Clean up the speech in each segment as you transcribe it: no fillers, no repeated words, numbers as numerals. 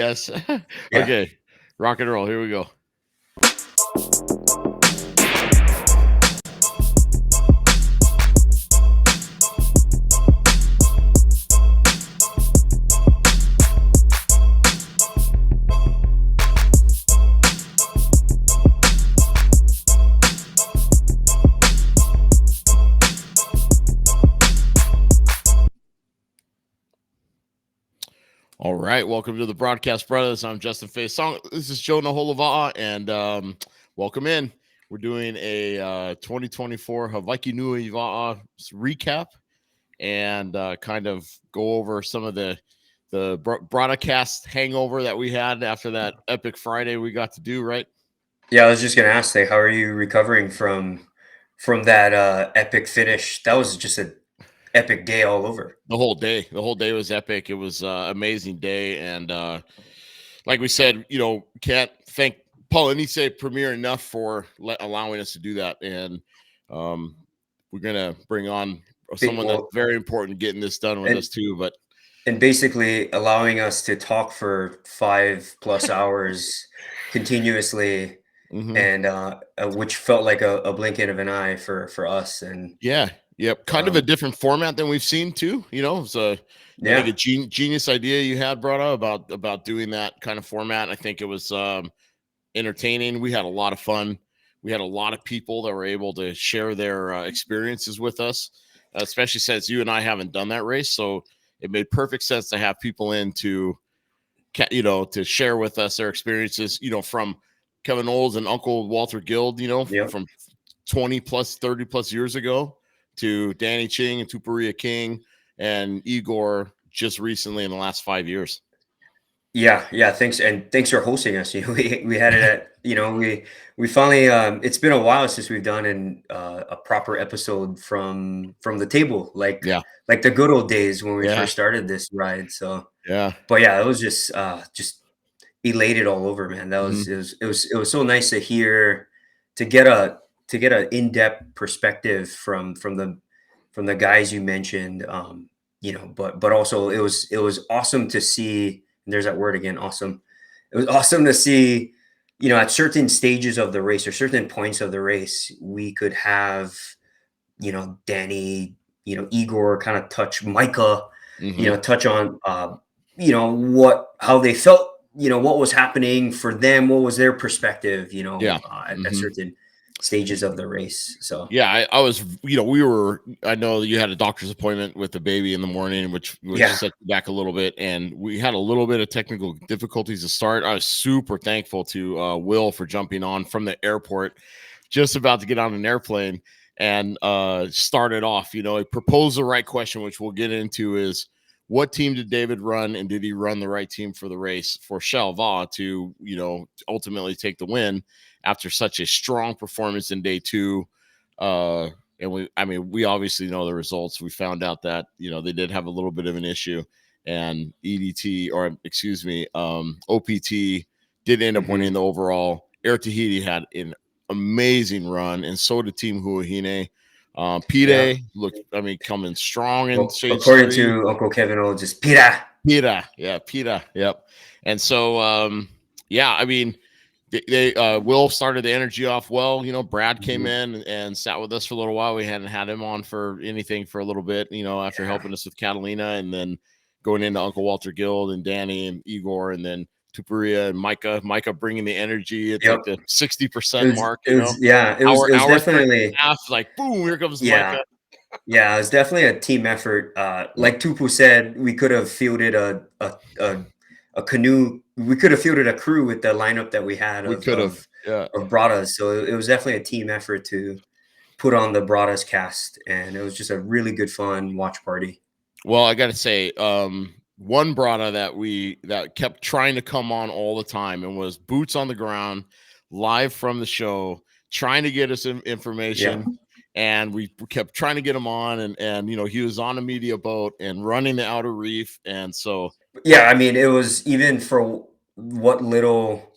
Yes. Yeah. Okay. Rock and roll. Here we go. All right, welcome to the Broadcast Braddahs. I'm Justin Faye Song. This is Joe Va'a, and welcome in. We're doing a 2024 Hawaiki Nui Va'a recap, and kind of go over some of the broadcast hangover that we had after that epic Friday we got to do. Right? Yeah, I was just gonna ask, like, how are you recovering from that epic finish? That was just an epic day all over. The whole day was epic. It was amazing day, and like we said, can't thank Polynesie Premier enough for allowing us to do that. And we're gonna bring on someone that's Well, very important getting this done with us too. But and basically allowing us to talk for 5+ hours continuously, and which felt like a blinking of an eye for us. And yep, kind of a different format than we've seen too. It's I think a genius idea you had, Braddah, about doing that kind of format. I think it was entertaining. We had a lot of fun. We had a lot of people that were able to share their experiences with us, especially since you and I haven't done that race. So it made perfect sense to have people in to share with us their experiences, from Kevin Olds and Uncle Walter Guild, from 20 plus, 30 plus years ago, to Danny Ching and Tupuria King and Igor just recently in the last 5 years. Yeah. Thanks for hosting us. We had it at, we finally, it's been a while since we've done a proper episode from the table, like the good old days when we first started this ride. So but yeah, it was just elated all over, man. That was it was so nice to hear, to get an in-depth perspective from the guys you mentioned. But also it was awesome to see. There's that word again, awesome. It was awesome to see, at certain stages of the race or certain points of the race, we could have, Danny, Igor kind of touch Micah, touch on, how they felt, what was happening for them, what was their perspective, at certain stages of the race. So I was, I know you had a doctor's appointment with the baby in the morning, which set you back a little bit, and we had a little bit of technical difficulties to start. I was super thankful to Will for jumping on from the airport, just about to get on an airplane, and started off. He proposed the right question, which we'll get into, is what team did David run, and did he run the right team for the race for Va'a to, ultimately take the win after such a strong performance in day two. And we obviously know the results. We found out that, they did have a little bit of an issue, and OPT did end up winning the overall. Air Tahiti had an amazing run, and so did Team Huahine. Pide looked, coming strong in according to Uncle Kevin O, just Pida. Yep. And so, they Will started the energy off well. Brad came in and sat with us for a little while. We hadn't had him on for anything for a little bit, after helping us with Catalina, and then going into Uncle Walter Guild and Danny and Igor, and then Tupuria and Micah bringing the energy at like the 60% mark. It was definitely like boom, here comes Micah. Yeah, it was definitely a team effort. Like Tupu said, we could have fielded a canoe. We could have fielded a crew with the lineup that we had of Braddahs. So it was definitely a team effort to put on the Braddahs cast, and it was just a really good fun watch party. Well, I got to say, one Braddah that kept trying to come on all the time and was boots on the ground, live from the show, trying to get us information. Yeah. And we kept trying to get him on, and he was on a media boat and running the outer reef. And so, it was, even for what little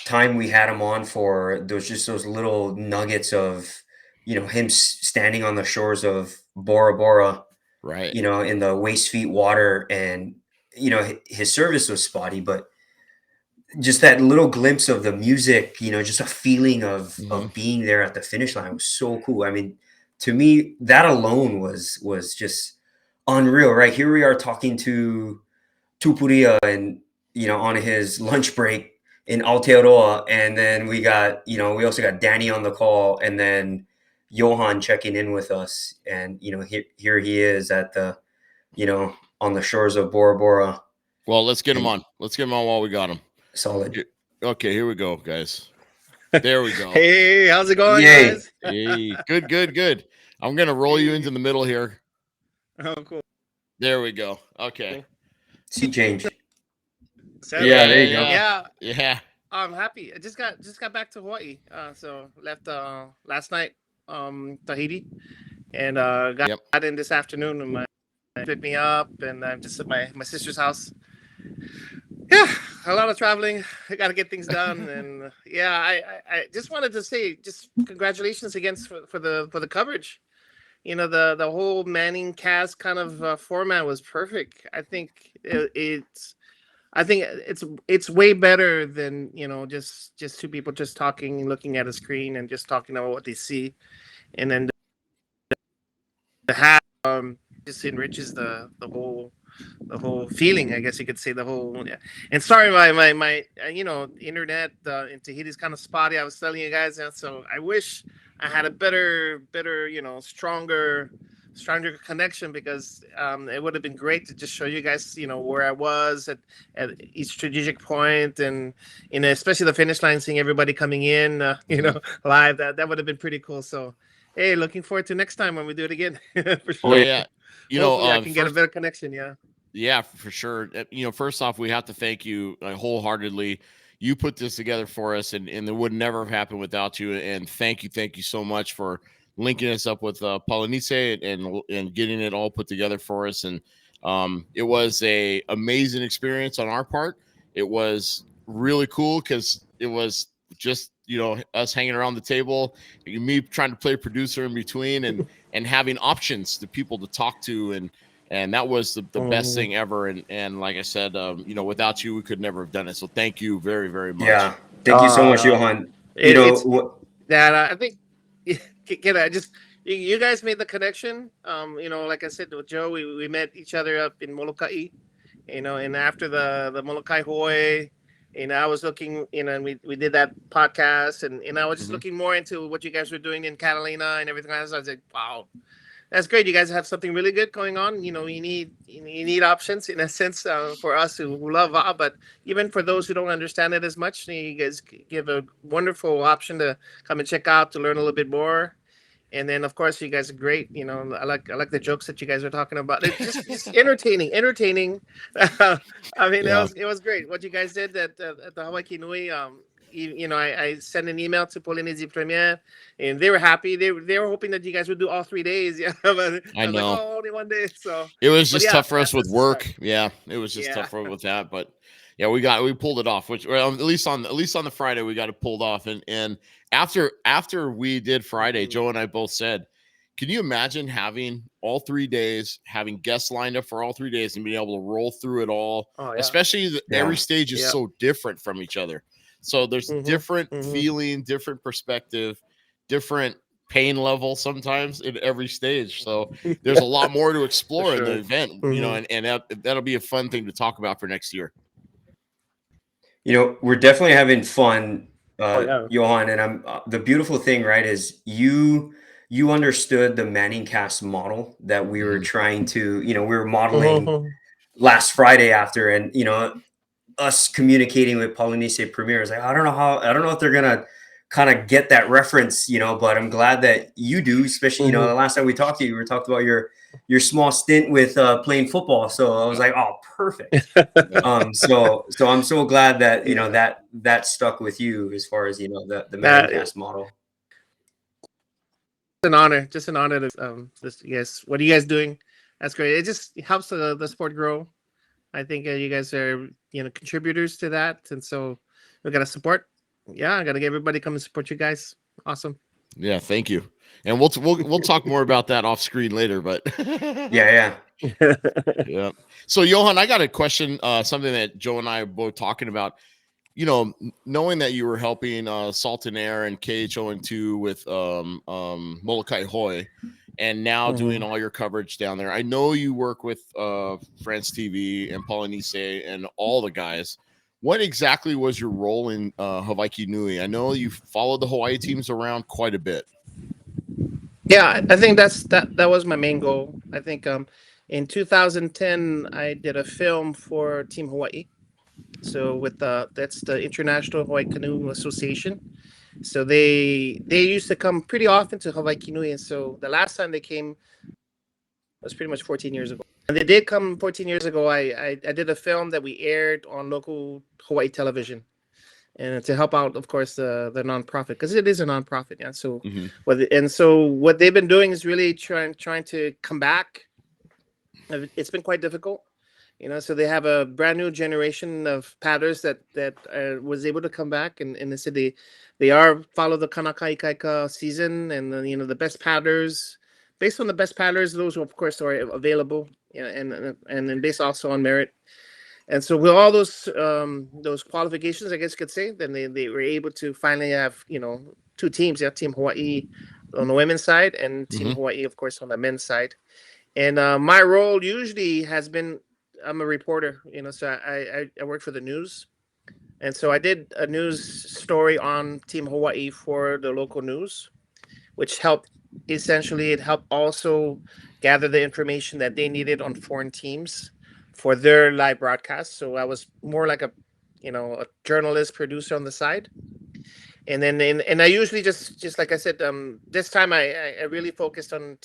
time we had him on for, there was just those little nuggets of, him standing on the shores of Bora Bora, right? In the waist feet water, and his service was spotty, but just that little glimpse of the music, just a feeling of being there at the finish line was so cool. I mean, to me, that alone was just unreal, right? Here we are talking to Tupuria and on his lunch break in Aotearoa, and then we also got Danny on the call, and then Johann checking in with us, and here he is at the on the shores of Bora Bora. Well, let's get him on. Let's get him on while we got him. Solid. Okay, here we go, guys. There we go. Hey, how's it going, Yay. guys? Hey, good. I'm gonna roll you into the middle here. Oh, cool. There we go. Okay. Sea change. Yeah, there you go. Yeah. I'm happy. I just got back to Hawaii. So left last night, Tahiti, and got in this afternoon, and my picked me up, and I'm just at my sister's house. Yeah, a lot of traveling. I got to get things done, and I just wanted to say, just congratulations again for the coverage. The whole Manning cast kind of format was perfect. I think it's way better than just two people just talking, looking at a screen, and just talking about what they see, and then the hat just enriches the whole feeling, I guess you could say, the whole. Yeah. And sorry, my internet in Tahiti is kind of spotty. I was telling you guys, so I wish I had a better stronger connection, because it would have been great to just show you guys where I was at each strategic point, and especially the finish line, seeing everybody coming in live. That would have been pretty cool. So hey, looking forward to next time when we do it again. For sure. Oh yeah. Hopefully I can get a better connection. Yeah, for sure. First off, we have to thank you wholeheartly. You put this together for us, and it would never have happened without you. And thank you so much for linking us up with Polynesie and getting it all put together for us. And it was a amazing experience on our part. It was really cool because it was just us hanging around the table, me trying to play producer in between, and having options to people to talk to, and that was the best thing ever. And like I said, without you, we could never have done it. So thank you very, very much. Yeah, thank you so much, Johann. I think you guys made the connection. Like I said with Joe, we met each other up in Molokai, and after the Molokai Hawaii, I was looking, and we did that podcast, and I was just looking more into what you guys were doing in Catalina and everything else. I was like, wow, that's great. You guys have something really good going on. You need options in a sense for us who love Va'a, but even for those who don't understand it as much, you guys give a wonderful option to come and check out, to learn a little bit more. And then, of course, you guys are great. I like the jokes that you guys are talking about. It's just entertaining. I mean, it was great what you guys did at the Hawaiki Nui. I sent an email to Polynesie Premier, and they were happy. They were hoping that you guys would do all 3 days. Yeah, but I know. Like, only 1 day. So it was just tough for us with work. Yeah, it was just tough with that. But yeah, we pulled it off. Which, well, at least on the Friday, we got it pulled off. And after we did Friday, Joe and I both said, can you imagine having all 3 days, having guests lined up for all 3 days, and being able to roll through it all? Oh, yeah. Especially every stage is so different from each other. So there's different feeling, different perspective, different pain level sometimes in every stage. So there's a lot more to explore in the event, and that'll be a fun thing to talk about for next year. We're definitely having fun, Johann, and the beautiful thing, right, is you understood the Manning cast model that we were trying to, we were modeling last Friday after, and us communicating with Polynesie Premier is like, I don't know if they're gonna kind of get that reference, but I'm glad that you do, especially the last time we talked to you, we talked about your small stint with playing football. So I was like, oh, perfect. So I'm so glad that that stuck with you as far as the Manning cast model. Just an honor to yes, what are you guys doing? That's great. It just helps the sport grow. I think you guys are contributors to that, and so we got to support. Yeah, I got to get everybody come and support you guys. Awesome. Yeah, thank you. And we'll talk more about that off screen later, but yeah. So Johann, I got a question, something that Joe and I are both talking about. knowing that you were helping Salt and Air and KHON2 with Molokai Hoi, and now doing all your coverage down there. I know you work with France TV and Polynesie and all the guys. What exactly was your role in Hawaiki Nui? I know you followed the Hawaii teams around quite a bit. Yeah, I think that was my main goal. I think in 2010 I did a film for Team Hawaii. So with that's the International Hawaii Canoe Association. So they used to come pretty often to Hawaiki Nui, and so the last time they came was pretty much 14 years ago. And they did come 14 years ago. I did a film that we aired on local Hawaii television, and to help out, of course, the nonprofit, because it is a nonprofit. Yeah. So what they've been doing is really trying to come back. It's been quite difficult. So they have a brand new generation of paddlers that was able to come back, and they said they are follow the Kanaka Ikaika season, and the best paddlers, based on the best paddlers, those who of course are available, and then based also on merit. And so with all those qualifications, I guess you could say, then they were able to finally have two teams. Yeah, Team Hawaii on the women's side, and Team Hawaii, of course, on the men's side. And my role usually has been, I'm a reporter, so I work for the news. And so I did a news story on Team Hawaii for the local news, which helped also gather the information that they needed on foreign teams for their live broadcast. So I was more like a journalist producer on the side. And then I usually just like I said, this time I really focused on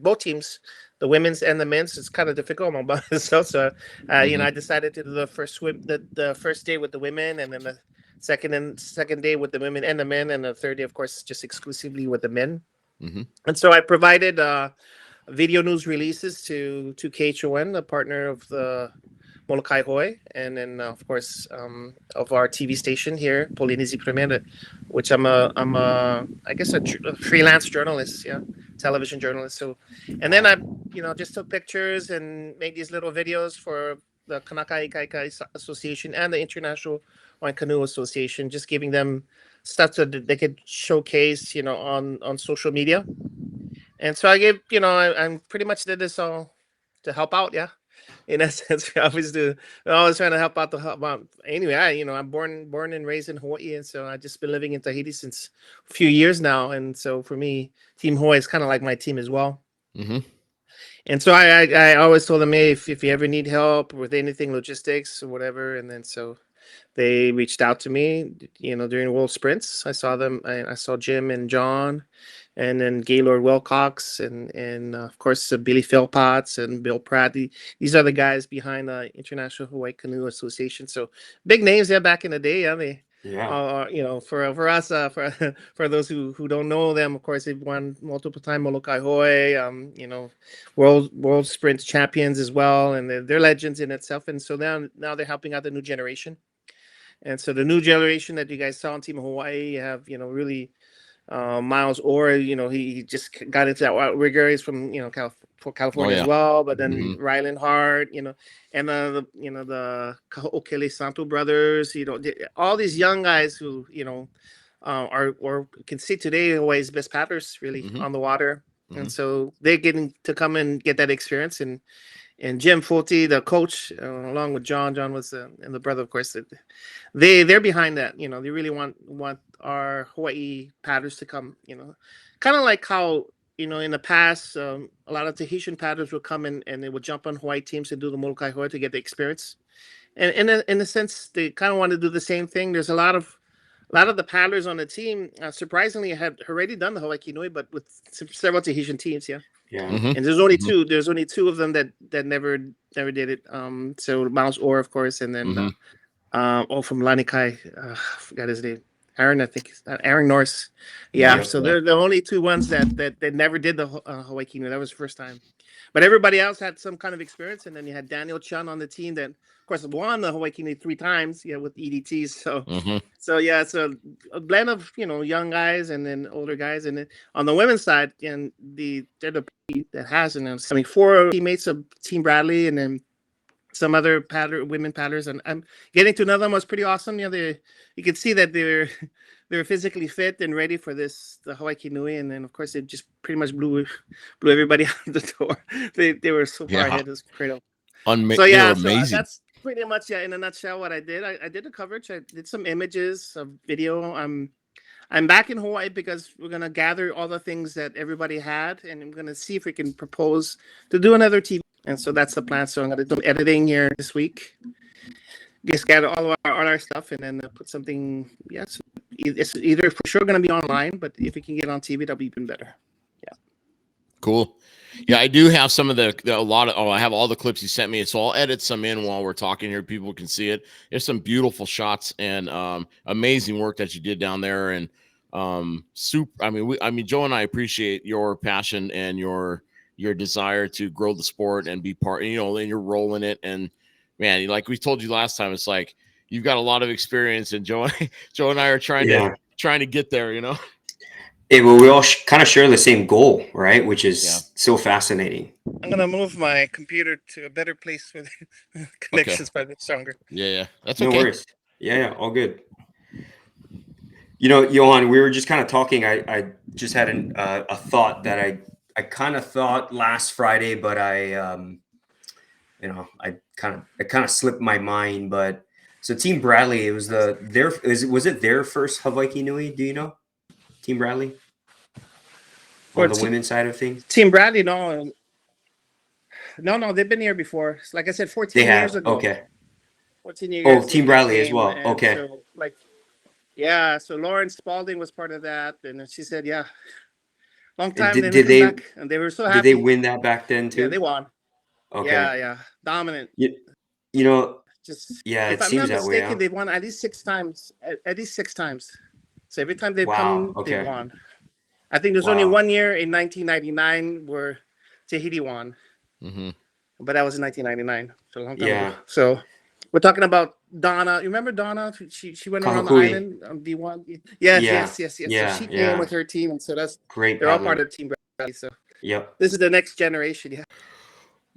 both teams, the women's and the men's. It's kind of difficult by myself, so I decided to do the first day with the women, and then the second day with the women and the men, and the third day, of course, just exclusively with the men. And so I provided video news releases to KHON, the partner of the Molokai Hoi, and then of course of our TV station here, Polynesie Premier, which I'm a freelance journalist, television journalist. So, and then I just took pictures and made these little videos for the Kanaka Ikaika Association and the International Hawaii Canoe Association, just giving them stuff so that they could showcase on social media. And so I gave I pretty much did this all to help out, in that sense. I always trying to help out anyway. I'm born and raised in Hawaii, and so I just been living in Tahiti since a few years now. And so for me, Team Hawaii is kind of like my team as well. And so I always told them, hey, if you ever need help with anything, logistics or whatever, and then so they reached out to me, during World Sprints. I saw them. I saw Jim and John, and then Gaylord Wilcox, and of course Billy Philpotts and Bill Pratt. These are the guys behind the International Hawaii Canoe Association. So big names there back in the day. For us, for those who don't know them, of course they've won multiple time Molokai Hoi, world sprint champions as well, and they're legends in itself. And so now they're helping out the new generation. And so the new generation that you guys saw on Team Hawaii have, really Miles Orr, he just got into that outrigger. He's from, California as well. But then Ryland Hart, and the Kaho'okele Santo brothers, all these young guys who, are or can see today Hawaii's best paddlers really on the water. And so they're getting to come and get that experience. And Jim Fulte, the coach, along with John was and the brother, of course, they're behind that. They really want our Hawaii paddlers to come. Kind of like how in the past, a lot of Tahitian paddlers would come and they would jump on Hawaii teams and do the Molokai Hoi to get the experience. And in a sense, they kind of want to do the same thing. There's a lot of the paddlers on the team, surprisingly, had already done the Hawaiki Nui, but with several Tahitian teams. And there's only two. There's only two of them that never did it. So Miles Orr, of course, and then from Lanikai, I forgot his name. Aaron, I think Aaron Norris. So they're the only two ones that never did the Hawaiki Nui. That was the first time. But everybody else had some kind of experience, and then you had Daniel Chun on the team that, of course, won the Hawaiki Nui 3 times, with EDTs. So so a blend of young guys and then older guys, and then on the women's side, and they're the that has, and 4 teammates of Team Bradley, and then some other women paddlers, and I'm getting to know them. Was pretty awesome. You know, you could see that they're physically fit and ready for the Hawaiki Nui, and then of course it just pretty much blew everybody out the door. They were so far ahead. It was crazy. So they yeah, were amazing. that's pretty much in a nutshell what I did. I did the coverage. I did some images, of video. I'm back in Hawaii because we're gonna gather all the things that everybody had, and I'm gonna see if we can propose to do another TV. And so that's the plan. So I'm gonna do editing here this week. Just gather all our stuff, and then put something. Yes, it's either for sure gonna be online, but if we can get on TV, that'll be even better. Yeah. Cool. Yeah, I do have some of I have all the clips you sent me, so I'll edit some in while we're talking here. People can see it. There's some beautiful shots and amazing work that you did down there, and super. I mean, Joe and I appreciate your passion and your desire to grow the sport and be part. You know, and you're rolling it, and man, like we told you last time, it's like you've got a lot of experience, and Joe and I are trying to get there. You know. Well, we all kind of share the same goal, right? Which is so fascinating. I'm gonna move my computer to a better place where the connection's probably stronger. Yeah, that's no okay. worries. Yeah, all good. You know, Johann, we were just kind of talking. I just had a thought that I kind of thought last Friday, but it kind of slipped my mind. But so Team Bradley, it was was it their first Hawaiki Nui? Do you know? Team Bradley? On the women's side of things? Team Bradley, no, they've been here before. Like I said, 14 years ago. Okay. 14 years. Oh, Team Bradley as well. Okay. So, so Lauren Spalding was part of that, and she said, yeah, long time. Did they back, and they were so happy. Did they win that back then too? Yeah, they won. Okay. Yeah, dominant. You know, if I'm not mistaken, they've won at least 6 times. At least 6 times. So every time they've come, they won. I think there's only 1 year in 1999 where Tahiti won. Mm-hmm. But that was in 1999. So a long time ago. So we're talking about Donna. You remember Donna? She went around the island on D1. Yes. So she came with her team, and so that's great. They're all part of Team Bradley. So this is the next generation. Yeah.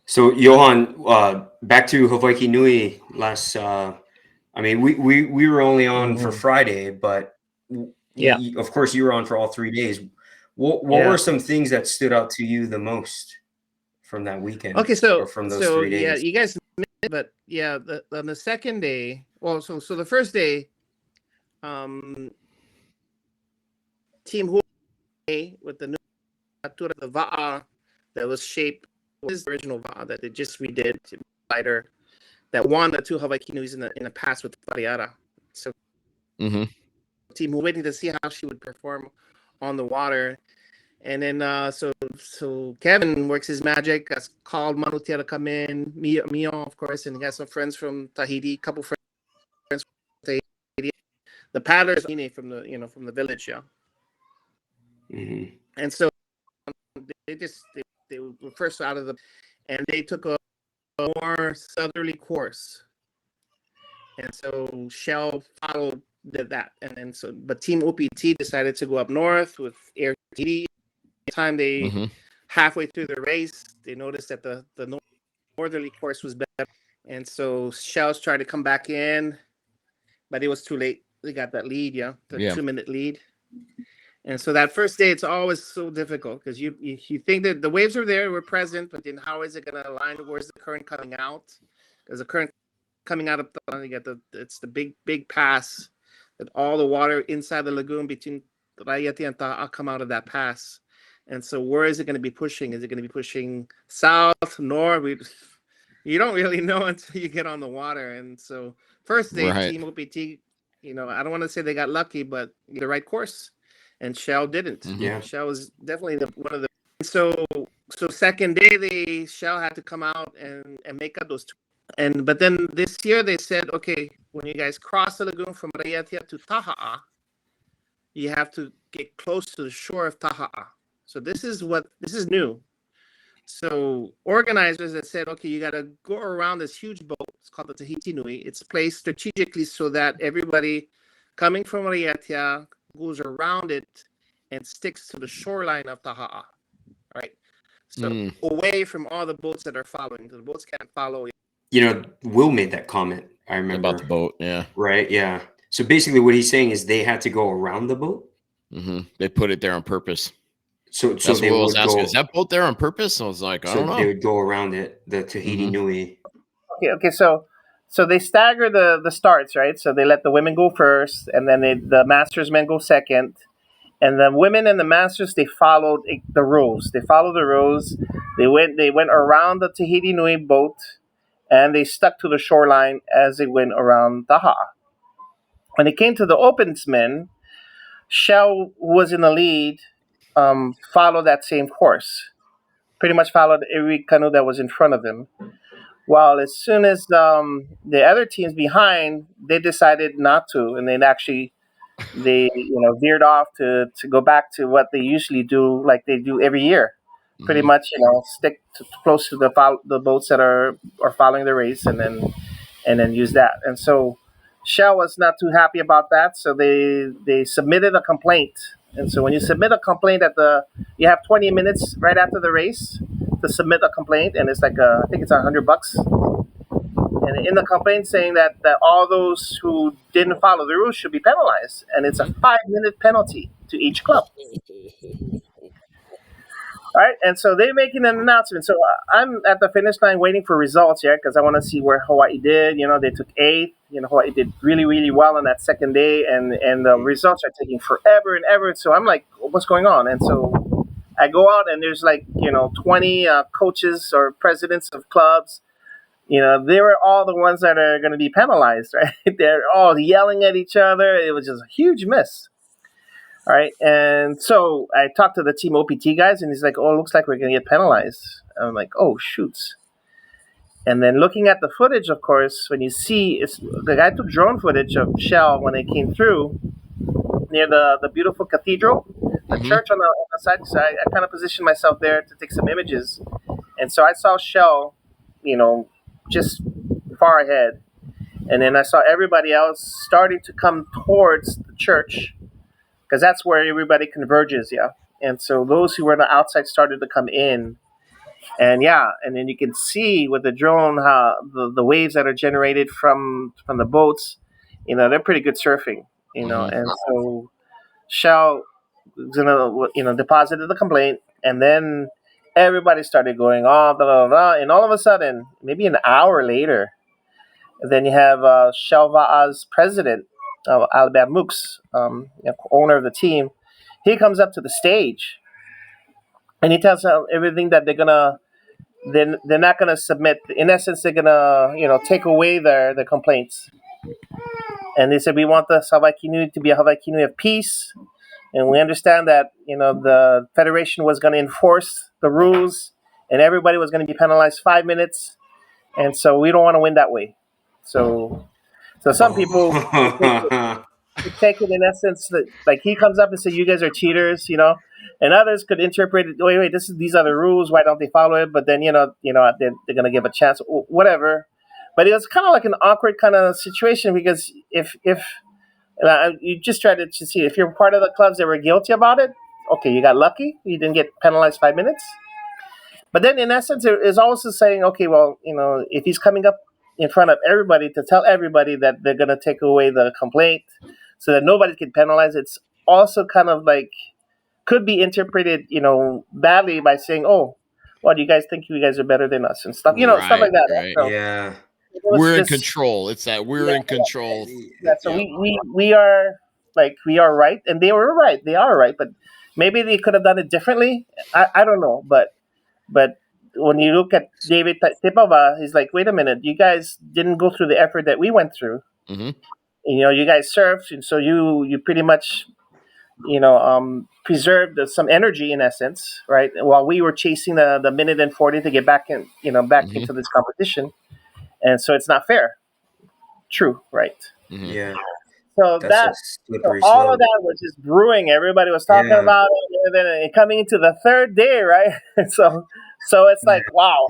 So Johann, back to Hawaiki Nui last. I mean, we were only on for Friday, but of course you were on for all 3 days. What were some things that stood out to you the most from that weekend? Okay, so or from those 3 days? Yeah, you guys missed it, but on the second day, well, so the first day, Team Hawaii with the new the Va'a that was shaped was the original Va'a that they just redid lighter that won the 2 Hawaiki Nuis in the past with Variara. So Team Hawaii waiting to see how she would perform on the water. And then so Kevin works his magic, has called Manutia to come in, Mio of course, and he has some friends from Tahiti, couple friends from Tahiti. The paddlers from the village, And so they were first out of and they took a more southerly course. And so Shell followed that, and then but Team OPT decided to go up north with Air Tahiti. Time they halfway through the race, they noticed that the northerly course was better, and so Shells tried to come back in, but it was too late. They got that lead, 2-minute lead, and so that first day it's always so difficult because you think that the waves are there, were present, but then how is it going to align? Where's the current coming out? Because the current coming out of it's the big pass that all the water inside the lagoon between Raiati and Ta'a come out of that pass. And so where is it going to be pushing? Is it going to be pushing south, north? You don't really know until you get on the water. And so first day, Team OPT, I don't want to say they got lucky, but the right course. And Shell didn't. Shell was definitely one of the. So second day, Shell had to come out and make up those 2. But then this year they said, okay, when you guys cross the lagoon from Raiatea to Taha'a, you have to get close to the shore of Taha'a. So this is new. So organizers that said, okay, you got to go around this huge boat. It's called the Tahiti Nui. It's placed strategically so that everybody coming from Raiatea goes around it and sticks to the shoreline of Taha'a, right? So away from all the boats that are following. The boats can't follow Will made that comment. I remember about the boat. Yeah. Right. Yeah. So basically, what he's saying is they had to go around the boat. They put it there on purpose. So that's they what I was would asking. go. Is that boat there on purpose? I was like, I don't know. They would go around it. The Tahiti Nui. Okay. So they stagger the starts, right? So they let the women go first, and then the masters men go second, and the women and the masters, they followed the rules. They followed the rules. They went around the Tahiti Nui boat, and they stuck to the shoreline as they went around Taha. When it came to the opensmen, Shell, who was in the lead, followed that same course. Pretty much followed every canoe that was in front of him. While as soon as the other teams behind, they decided not to, and then actually they veered off to go back to what they usually do, like they do every year. Pretty much, stick close to the boats that are following the race, and then use that. And so Shell was not too happy about that, so they submitted a complaint. And so when you submit a complaint you have 20 minutes right after the race to submit a complaint, and it's like I think it's $100. And in the complaint saying that all those who didn't follow the rules should be penalized, and it's a 5-minute penalty to each club. Right, and so they're making an announcement. So I'm at the finish line waiting for results here because I want to see where Hawaii did. They took 8th. Hawaii did really, really well on that second day, and the results are taking forever and ever. So I'm like, what's going on? And so I go out, and there's 20 coaches or presidents of clubs. They were all the ones that are going to be penalized, right? They're all yelling at each other. It was just a huge miss. All right. And so I talked to the team OPT guys, and he's like, oh, it looks like we're going to get penalized. And I'm like, oh, shoots. And then looking at the footage, of course, when you see, the guy took drone footage of Shell when they came through near the beautiful cathedral, the church on the side. So I kind of positioned myself there to take some images. And so I saw Shell, just far ahead. And then I saw everybody else starting to come towards the church, because that's where everybody converges, yeah. And so those who were on the outside started to come in. And and then you can see with the drone how the waves that are generated from the boats, they're pretty good surfing, And so Shell, deposited the complaint, and then everybody started going, oh, blah, blah, blah. And all of a sudden, maybe an hour later, then you have Shell Va'a's president, Albert Mooks, owner of the team. He comes up to the stage, and he tells them everything that they're not gonna submit. In essence, they're gonna take away their complaints. And they said, we want the Hawaiki Nui to be a Hawaiki Nui of peace, and we understand that the federation was going to enforce the rules, and everybody was going to be penalized 5 minutes, and so we don't want to win that way. So some people take it in essence that like he comes up and say, you guys are cheaters, and others could interpret it, wait, these are the rules, why don't they follow it? But then they're gonna give a chance, whatever. But it was kind of like an awkward kind of situation, because if you just try to see if you're part of the clubs that were guilty about it, okay, you got lucky, you didn't get penalized 5 minutes. But then in essence it is also saying, okay, well, if he's coming up in front of everybody to tell everybody that they're going to take away the complaint so that nobody can penalize, it's also kind of like could be interpreted, badly by saying, oh, well, do you guys think you guys are better than us and stuff, stuff like that. Right. So, yeah. We're in control. It's that we're in control. Yeah, so we are right, and they were right. They are right, but maybe they could have done it differently. I don't know, but when you look at David Tipava, he's like, wait a minute, you guys didn't go through the effort that we went through. You guys surfed, and so you pretty much preserved some energy in essence, right? While we were chasing the minute and 40 to get back into this competition, and so it's not fair. True, right? Yeah. So all of that was just brewing. Everybody was talking about it, and then coming into the third day, right? so it's like, wow,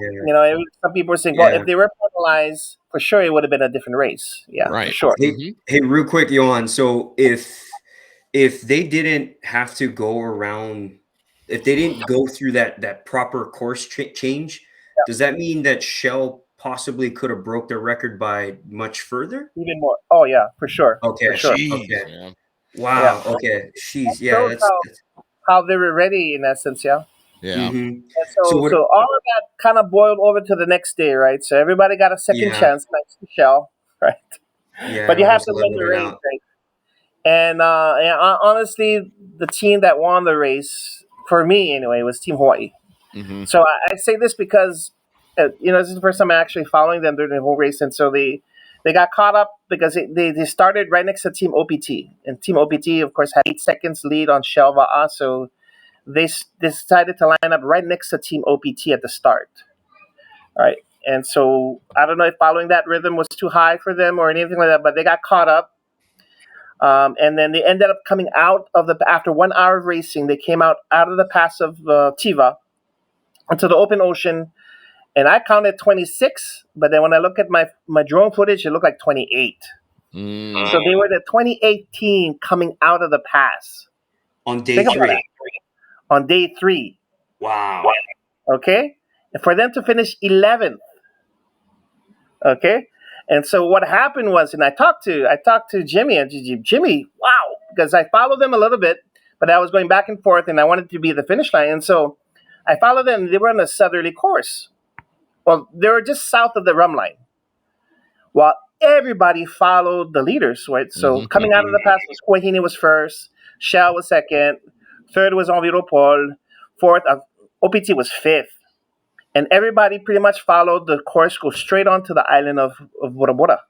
some people were saying, well, if they were penalized, for sure it would have been a different race. Yeah, right. For sure. Hey, real quick, Johann. So if they didn't have to go around, if they didn't go through that proper course change, does that mean that Shell possibly could have broke their record by much further. Even more. Oh yeah, for sure. Okay. For sure. Jeez, Okay. man. Wow. Yeah. Okay. Jeez. That Yeah. shows That's how they were ready in essence, yeah. Yeah. And So so what? all of that kind of boiled over to the next day, right? So everybody got a second Yeah. chance next to Shell, right? Yeah. But you Everyone have was to win the leveling race, out. right? And honestly, the team that won the race, for me anyway, was Team Hawaii. Mm-hmm. So I say this because, this is the first time I'm actually following them during the whole race. And so they got caught up because they started right next to Team OPT. And Team OPT, of course, had 8 seconds lead on Shell Va'a. So they decided to line up right next to Team OPT at the start. All right. And so I don't know if following that rhythm was too high for them or anything like that, but they got caught up. And then they ended up coming out of after 1 hour of racing, they came out of the pass of Tiva into the open ocean. And I counted 26, but then when I look at my drone footage, it looked like 28. Mm. So they were the 28th team coming out of the pass. On day Think about 3. that. On day 3. Wow. Okay? And for them to finish 11th. Okay? And so what happened was, and I talked to Jimmy, and Jimmy, wow, because I followed them a little bit, but I was going back and forth, and I wanted to be at the finish line. And so I followed them. They were on a southerly course. Well, they were just south of the rum line. While everybody followed the leaders, right? So coming out of the pass was Huahine was first, Shell was second, third was Enviropol, fourth, OPT was fifth. And everybody pretty much followed the course, go straight onto the island of Bora Bora.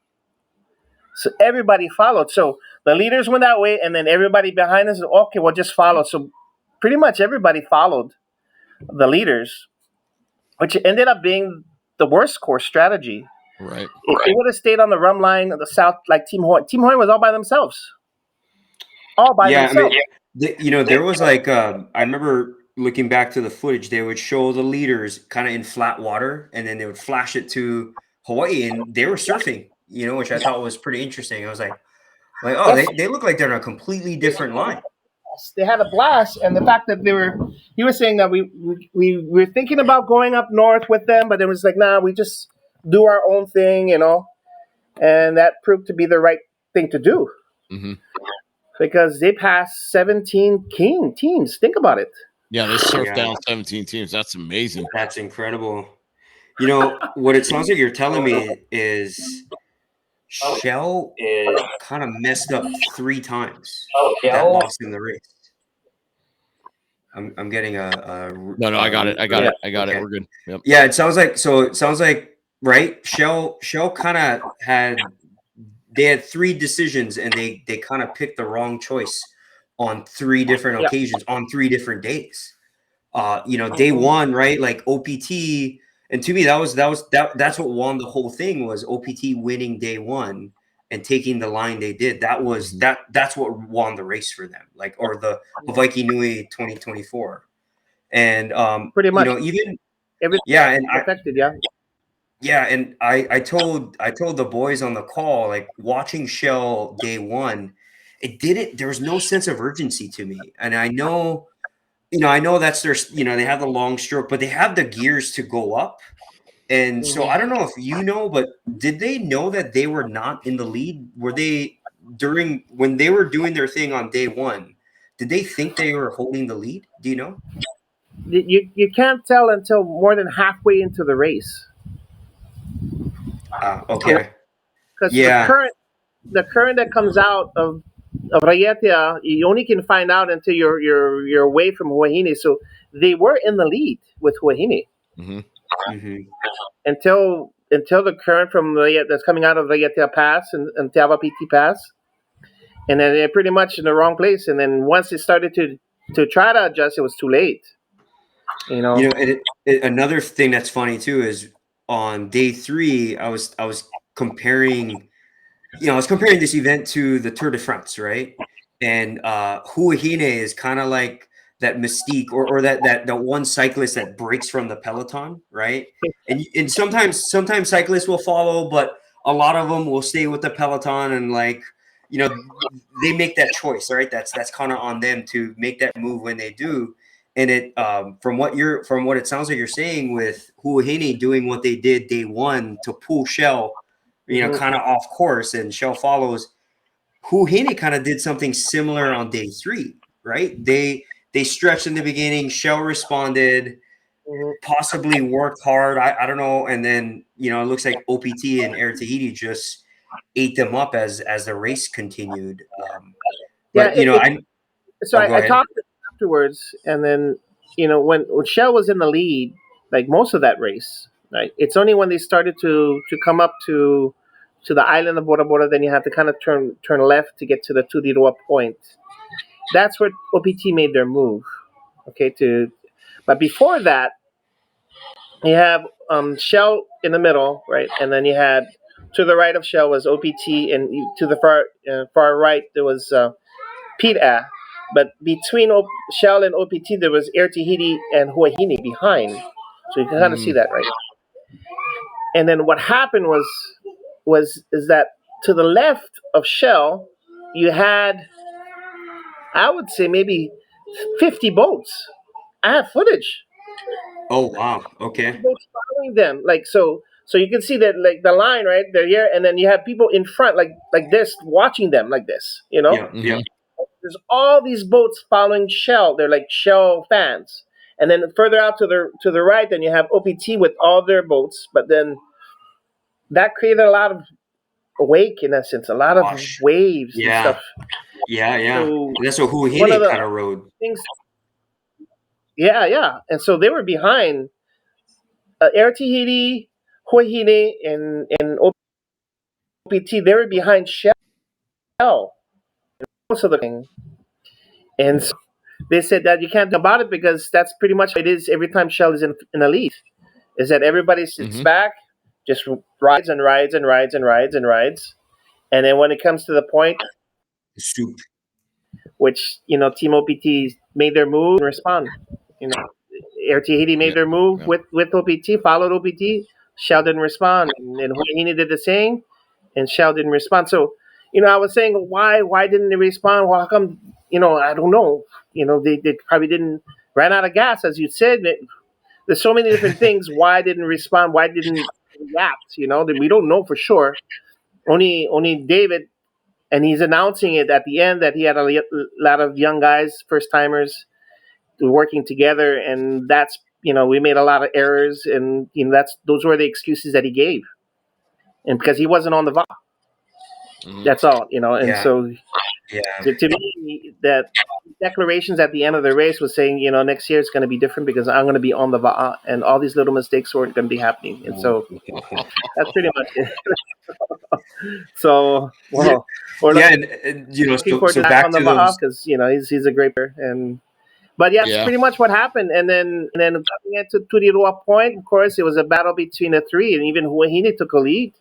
So everybody followed. So the leaders went that way, and then everybody behind us, okay, we'll just follow. So pretty much everybody followed the leaders, which ended up being the worst course strategy. Right. If they would have stayed on the rum line of the south, like Team Hawaii was all by themselves. All by themselves. I mean, there was like, I remember looking back to the footage, they would show the leaders kind of in flat water, and then they would flash it to Hawaii, and they were surfing, which I thought was pretty interesting. I was like, oh, they look like they're on a completely different line. They had a blast, and the fact that he was saying that we were thinking about going up north with them, but it was like, nah, we just do our own thing, and that proved to be the right thing to do. Mm-hmm. Because they passed 17 teams. Think about it. Yeah, they surfed down 17 teams. That's amazing. That's incredible. What it sounds like you're telling me is Shell kind of messed up 3 times that lost in the race. I'm getting No, I got it. We're good. Yep. Yeah, it sounds like right. Shell kind of had 3 decisions, and they kind of picked the wrong choice on 3 different occasions on 3 different days. Day 1, right? Like OPT, and to me that's what won the whole thing, was OPT winning day 1 and taking the line they did. That's what won the race for them, or the Hawaiki Nui 2024. And pretty much even everything affected, Yeah, and I told the boys on the call, like, watching Shell day 1, there was no sense of urgency to me. And I know that's their, they have the long stroke, but they have the gears to go up. And so I don't know if but did they know that they were not in the lead? Were they, when they were doing their thing on day 1, did they think they were holding the lead? Do you know? You can't tell until more than halfway into the race. Okay. Because the current that comes out of Raiatea, you only can find out until you're away from Huahine. So they were in the lead with Huahine. Mm-hmm. Mm-hmm. Until the current from that's coming out of Raiatea Pass and Te Awapiti Pass, and then they're pretty much in the wrong place. And then once it started to try to adjust, it was too late. Another thing that's funny too is on day 3, I was comparing, this event to the Tour de France, right? And Huahine is kind of like that mystique, or that one cyclist that breaks from the peloton, right? And sometimes cyclists will follow, but a lot of them will stay with the peloton, and they make that choice, right? That's kind of on them to make that move when they do. And it from what it sounds like you're saying, with Huahine doing what they did day one to pull Shell, kind of off course, and Shell follows. Huahine kind of did something similar on day three, right? They stretched in the beginning. Shell responded, possibly worked hard. I don't know. And then, it looks like OPT and Air Tahiti just ate them up as the race continued. But, I talked afterwards, and then, when Shell was in the lead, like most of that race, right? It's only when they started to come up to the island of Bora Bora, then you have to kind of turn left to get to the Turiroa point. That's where OPT made their move. Okay, but before that, you have Shell in the middle, right? And then you had, to the right of Shell was OPT, and to the far right there was Pita. But between Shell and OPT, there was Air Tahiti and Huahine behind. So you can kind of see that, right? And then what happened is that to the left of Shell, you had, I would say, maybe 50 boats. I have footage. Oh wow! Okay. Boats following them, like so you can see that, like, the line, right? They're here, and then you have people in front, like this, watching them, like this. Yeah. There's all these boats following Shell. They're like Shell fans. And then further out to the right, then you have OPT with all their boats. But then that created a lot of wake, in essence, a lot of waves and stuff. Yeah. So that's what Huahine kind of rode. Yeah. And so they were behind Air Tahiti, Huahine, and OPT. They were behind Shell. Most of the thing. And so they said that you can't do about it, because that's pretty much what it is every time Shell is in a lead. Is that everybody sits back, just rides and rides and rides and rides and rides. And then when it comes to the point, which, Team OPT made their move and respond. Air Tahiti made their move with OPT, followed OPT. Shell didn't respond. And Huahine did the same, and Shell didn't respond. So, I was saying, why didn't they respond? Well, how come, I don't know. They probably ran out of gas, as you said. There's so many different things. Why didn't respond? Why didn't react? We don't know for sure. Only David, and he's announcing it at the end that he had a lot of young guys, first timers, working together, and that's, we made a lot of errors, and those were the excuses that he gave, and because he wasn't on the Va'a. That's all, and so to me, that declarations at the end of the race was saying, next year it's going to be different because I'm going to be on the Va'a, and all these little mistakes weren't going to be happening. And so that's pretty much it. So, well, so back on the Va'a, because he's a great player, but it's pretty much what happened. And then coming into Turiroa Point, of course, it was a battle between the three, and even Huahine took a lead.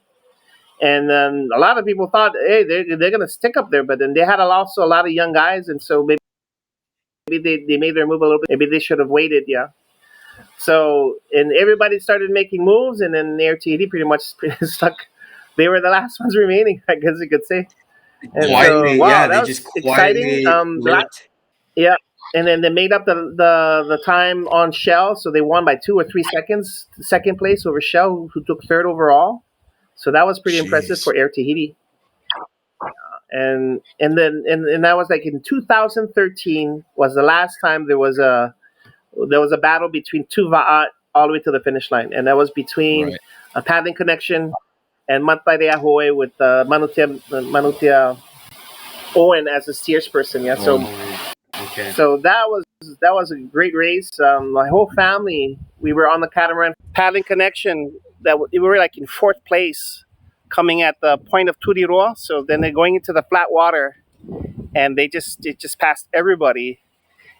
And then a lot of people thought, hey, they're going to stick up there. But then they had also a lot of young guys. And so maybe they made their move a little bit. Maybe they should have waited, So, and everybody started making moves. And then Air Tahiti pretty much stuck. They were the last ones remaining, I guess you could say. And quietly, that was exciting. And then they made up the time on Shell. So they won by 2 or 3 seconds. Second place over Shell, who took third overall. So that was pretty impressive for Air Tahiti. And that was like in 2013 was the last time there was a battle between two Va'a all the way to the finish line, and that was between a paddling connection and Matparea Hoe with Manutia Owen as a steersperson. So that was a great race. My whole family, we were on the catamaran paddling connection. We were like in 4th place, coming at the point of Turiroa. So then they're going into the flat water, and it just passed everybody.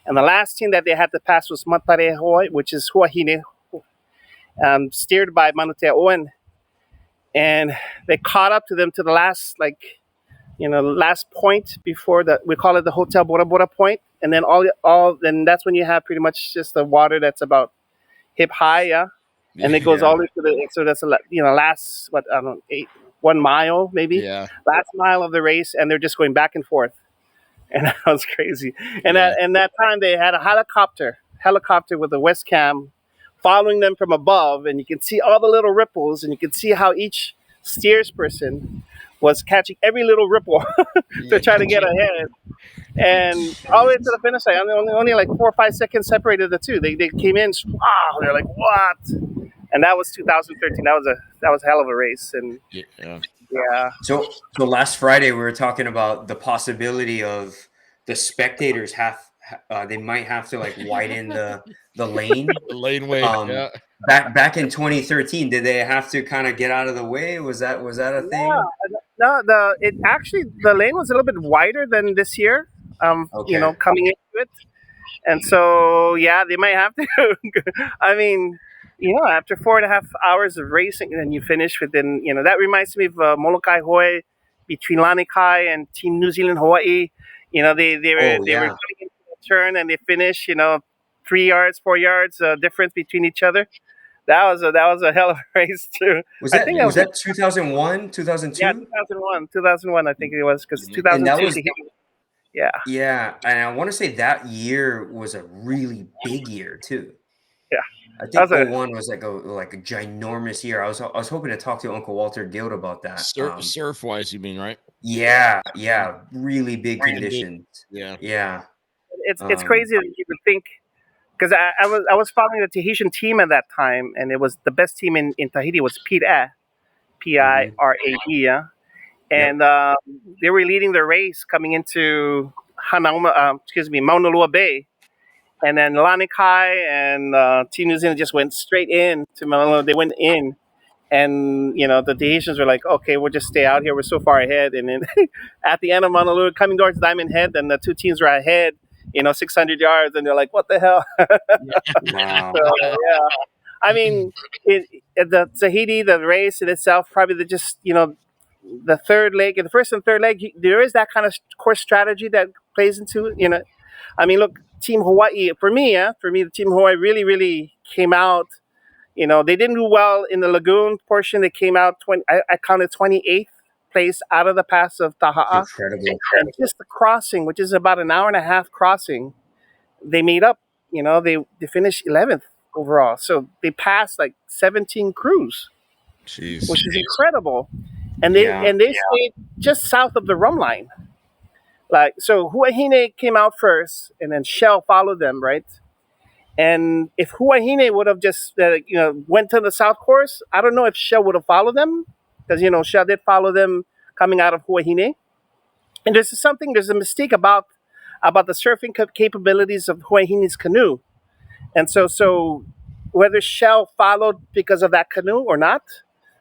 And the last team that they had to pass was Matparea Hoe, which is Huahine, steered by Manutia Owen, and they caught up to them to the last last point before we call it the Hotel Bora Bora point, and then then that's when you have pretty much just the water that's about hip high, and it goes all the way to so that's last 1 mile maybe, last mile of the race, and they're just going back and forth, and that was crazy. And at that time they had a helicopter helicopter with a West Cam following them from above, and you can see all the little ripples, and you can see how each steers person was catching every little ripple to try to get ahead. And all the way to the finish line, only like 4 or 5 seconds separated the two. They came in, wow! They're like, what? And that was 2013. That was a hell of a race. And yeah. So last Friday we were talking about the possibility of the spectators they might have to like widen the lane. The laneway. Back in 2013, did they have to kind of get out of the way? Was that a thing? No, the lane was a little bit wider than this year. Okay. Coming into it, and so they might have to. I mean, after 4.5 hours of racing, and you finish within, that reminds me of Molokai Hoi between Lanikai and Team New Zealand Hawaii. They were getting into the turn and they finished, 3 yards, 4 yards difference between each other. That was a hell of a race too. Was that 2001, 2002? Yeah, 2001. I think it was, because 2002. Yeah, and I want to say that year was a really big year too. Yeah, I think 01 was like a ginormous year. I was hoping to talk to Uncle Walter Guild about that. Surf wise, you mean, right? Yeah, really big conditions. Yeah. It's crazy that you would think, because I was following the Tahitian team at that time, and it was the best team in Tahiti was Pirad, Pirad. Yeah. And they were leading the race coming into Mauna Loa Bay. And then Lanikai and Team New Zealand just went straight in to Mauna Loa. They went in. And, the Tahitians were like, okay, we'll just stay out here. We're so far ahead. And then at the end of Mauna Loa, coming towards Diamond Head, and the two teams were ahead, 600 yards. And they're like, what the hell? Wow. So, yeah. I mean, the Tahiti, the race in itself, probably the third leg, in the first and third leg, there is that kind of course strategy that plays into it. I mean, look, Team Hawaii, for me, the Team Hawaii really, really came out. They didn't do well in the lagoon portion. They came out I counted 28th place out of the pass of Taha'a. Incredible. And just the crossing, which is about an hour and a half crossing, they made up. They finished 11th overall. So they passed like 17 crews. Jeez. Which is incredible. And they stayed just south of the rum line. Like, so Huahine came out first, and then Shell followed them, right? And if Huahine would have just went to the south course, I don't know if Shell would have followed them, because Shell did follow them coming out of Huahine. And there's a mistake about the surfing capabilities of Huahine's canoe. And so whether Shell followed because of that canoe or not,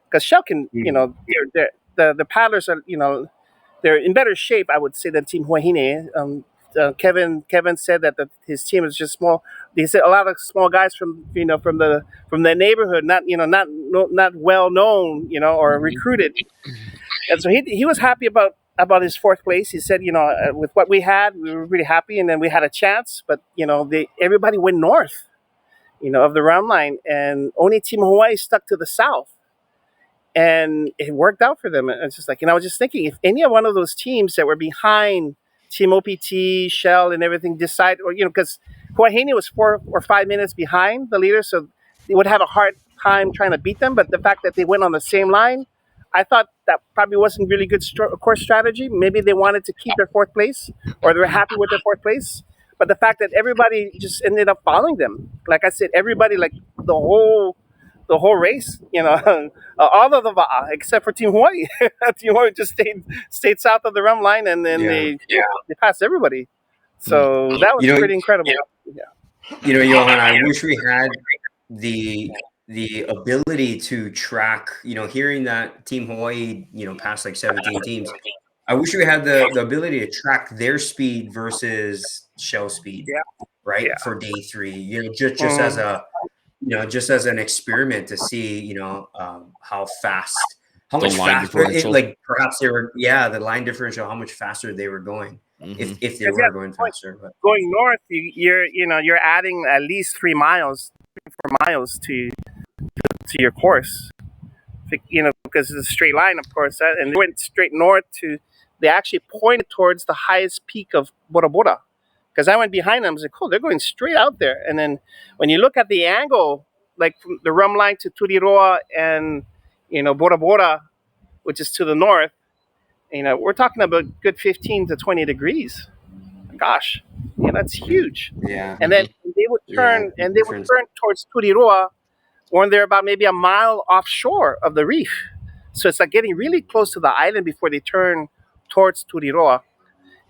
because Shell can, the paddlers are, they're in better shape, I would say, than Team Huahine. Kevin said that his team is just small. They said a lot of small guys from the neighborhood, not well known, or recruited. And so he was happy about his fourth place. He said, with what we had, we were really happy, and then we had a chance. But everybody went north, of the round line, and only Team Hawaii stuck to the south. And it worked out for them. And it's just like, I was just thinking, if any one of those teams that were behind Team OPT, Shell, and everything decide, or because Huahine was 4 or 5 minutes behind the leader, so they would have a hard time trying to beat them. But the fact that they went on the same line, I thought that probably wasn't really good course strategy. Maybe they wanted to keep their fourth place, or they were happy with their fourth place. But the fact that everybody just ended up following them, like I said, everybody, like the whole race, all of the Va'a except for Team Hawaii. Team Hawaii just stayed south of the rum line, and then they passed everybody. So that was pretty incredible. Yeah. Johann, I wish we had the ability to track. Hearing that Team Hawaii, passed like 17 teams. I wish we had the ability to track their speed versus Shell speed, right? For day 3, just as a just as an experiment to see, how much faster, perhaps they were, the line differential, how much faster they were going, if they were going faster. But going north, you're adding at least 3 miles to your course, because it's a straight line, of course, and they went straight north they actually pointed towards the highest peak of Bora Bora, because I went behind them. I was like, oh, they're going straight out there. And then when you look at the angle, like from the rum line to Turiroa and, Bora Bora, which is to the north, we're talking about good 15 to 20 degrees. Gosh, that's huge. Yeah. And then they would turn towards Turiroa when they're about maybe a mile offshore of the reef. So it's like getting really close to the island before they turn towards Turiroa.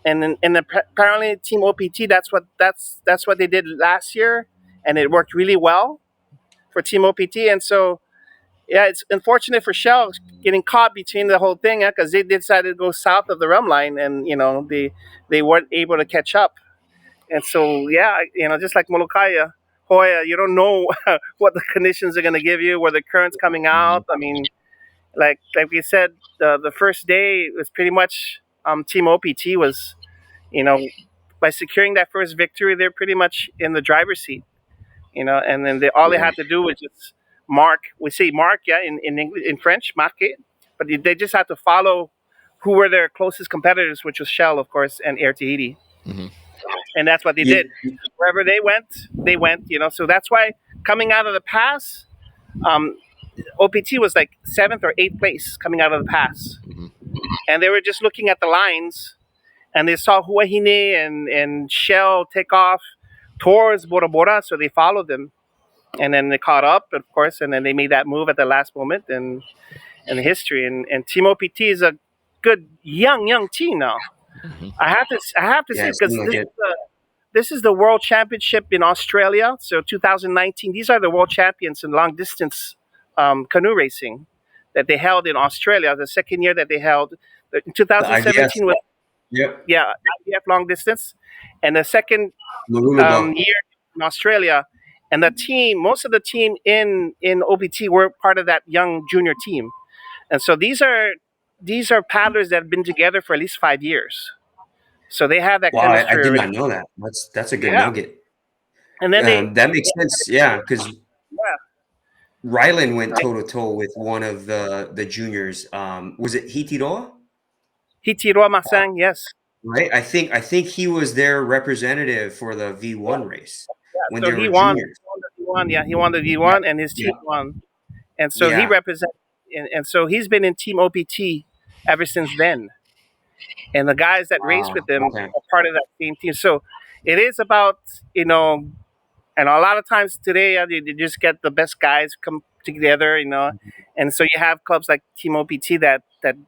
And apparently Team OPT, that's what they did last year, and it worked really well for Team OPT. And so, yeah, it's unfortunate for Shell getting caught between the whole thing, because they decided to go south of the rum line, and they weren't able to catch up. And so, yeah, just like Molokai, Hoya, you don't know what the conditions are going to give you, where the current's coming out. I mean, like we said, the first day was pretty much Team OPT was, by securing that first victory, they're pretty much in the driver's seat, and then all they had to do was just mark. We say mark, yeah, in English, in French, marquer, but they just had to follow who were their closest competitors, which was Shell, of course, and Air Tahiti. Mm-hmm. And that's what they did. Wherever they went, So that's why coming out of the pass, OPT was like 7th or 8th place coming out of the pass. Mm-hmm. And they were just looking at the lines, and they saw Huahine and Shell take off towards Bora Bora, so they followed them. And then they caught up, of course, and then they made that move at the last moment in history. And Team OPT is a good young team now. Mm-hmm. I have to say, because this is the World Championship in Australia. So 2019, these are the world champions in long distance canoe racing that they held in Australia. The second year that they held, in 2017 was IDF long distance, and the second year in Australia. And most of the team in OPT were part of that young junior team. And so these are paddlers that have been together for at least 5 years. So they have that chemistry. I did not know that. That's a good nugget. And then that makes sense, because Ryland went toe to toe with one of the juniors. Was it Hitiroa? Hitiroa Masang, yes. Right. I think he was their representative for the V1 race when they were juniors. He won the V1, and his team won. And so he represented, and so he's been in Team OPT ever since then. And the guys that race with them are part of that same team. So it is about, and a lot of times today, you just get the best guys come together, and so you have clubs like Team OPT that